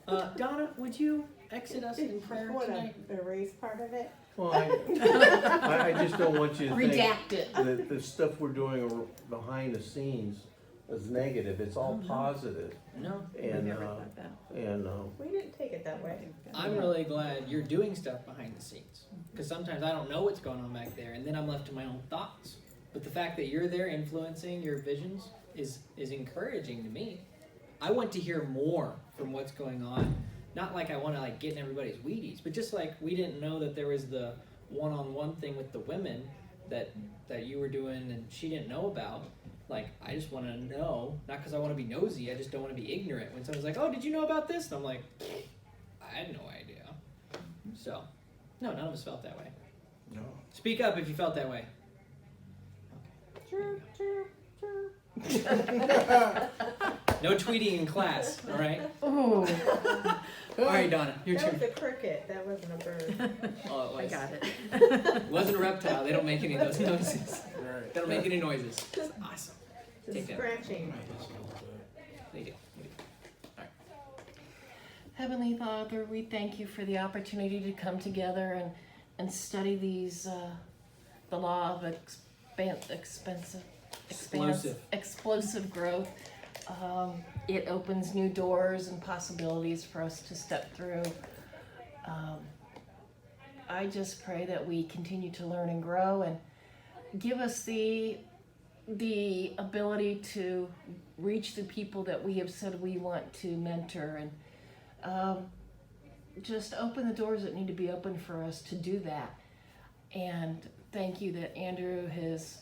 Donna, would you exit us in prayer What, tonight? erase part of it? Well, I just don't want you to think Redact it. that the stuff we're doing behind the scenes is negative. It's all positive. No. And, Never thought that. and We didn't take it that way. I'm really glad you're doing stuff behind the scenes. Because sometimes I don't know what's going on back there, and then I'm left to my own thoughts. But the fact that you're there influencing your visions is encouraging to me. I want to hear more from what's going on. Not like I want to like get in everybody's Wheaties, but just like we didn't know that there was the one-on-one thing with the women that you were doing and she didn't know about. Like, I just want to know, not because I want to be nosy, I just don't want to be ignorant. When someone's like, oh, did you know about this? And I'm like, I had no idea. So, no, none of us felt that way. No. Speak up if you felt that way. No tweeting in class, all right? Oh, All right, Donna, your That turn. was a cricket, that wasn't a bird. Oh, it I was. got it. It wasn't a reptile. They don't make any of those noises. Right. They don't make any noises. Awesome. Just Take that. scratching. They do. Heavenly Father, we thank you for the opportunity to come together and study these, the law of explosive growth. It opens new doors and possibilities for us to step through. I just pray that we continue to learn and grow and give us the ability to reach the people that we have said we want to mentor, and just open the doors that need to be opened for us to do that. And thank you that Andrew has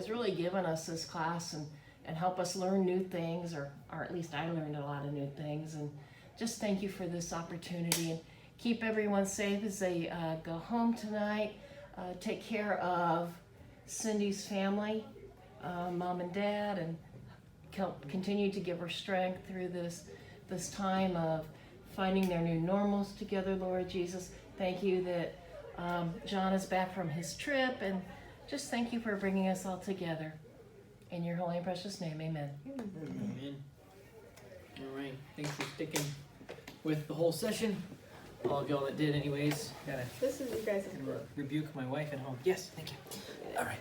really given us this class and help us learn new things, or at least I learned a lot of new things. And just thank you for this opportunity, and keep everyone safe as they go home tonight. Take care of Cindy's family, mom and dad, and continue to give her strength through this time of finding their new normals together, Lord Jesus. Thank you that John is back from his trip, and just thank you for bringing us all together. In your holy and precious name, amen. Amen. All right. Thanks for sticking with the whole session. All of y'all that did anyways. Gotta This is you guys' book. rebuke my wife at home. Yes, thank you. All right.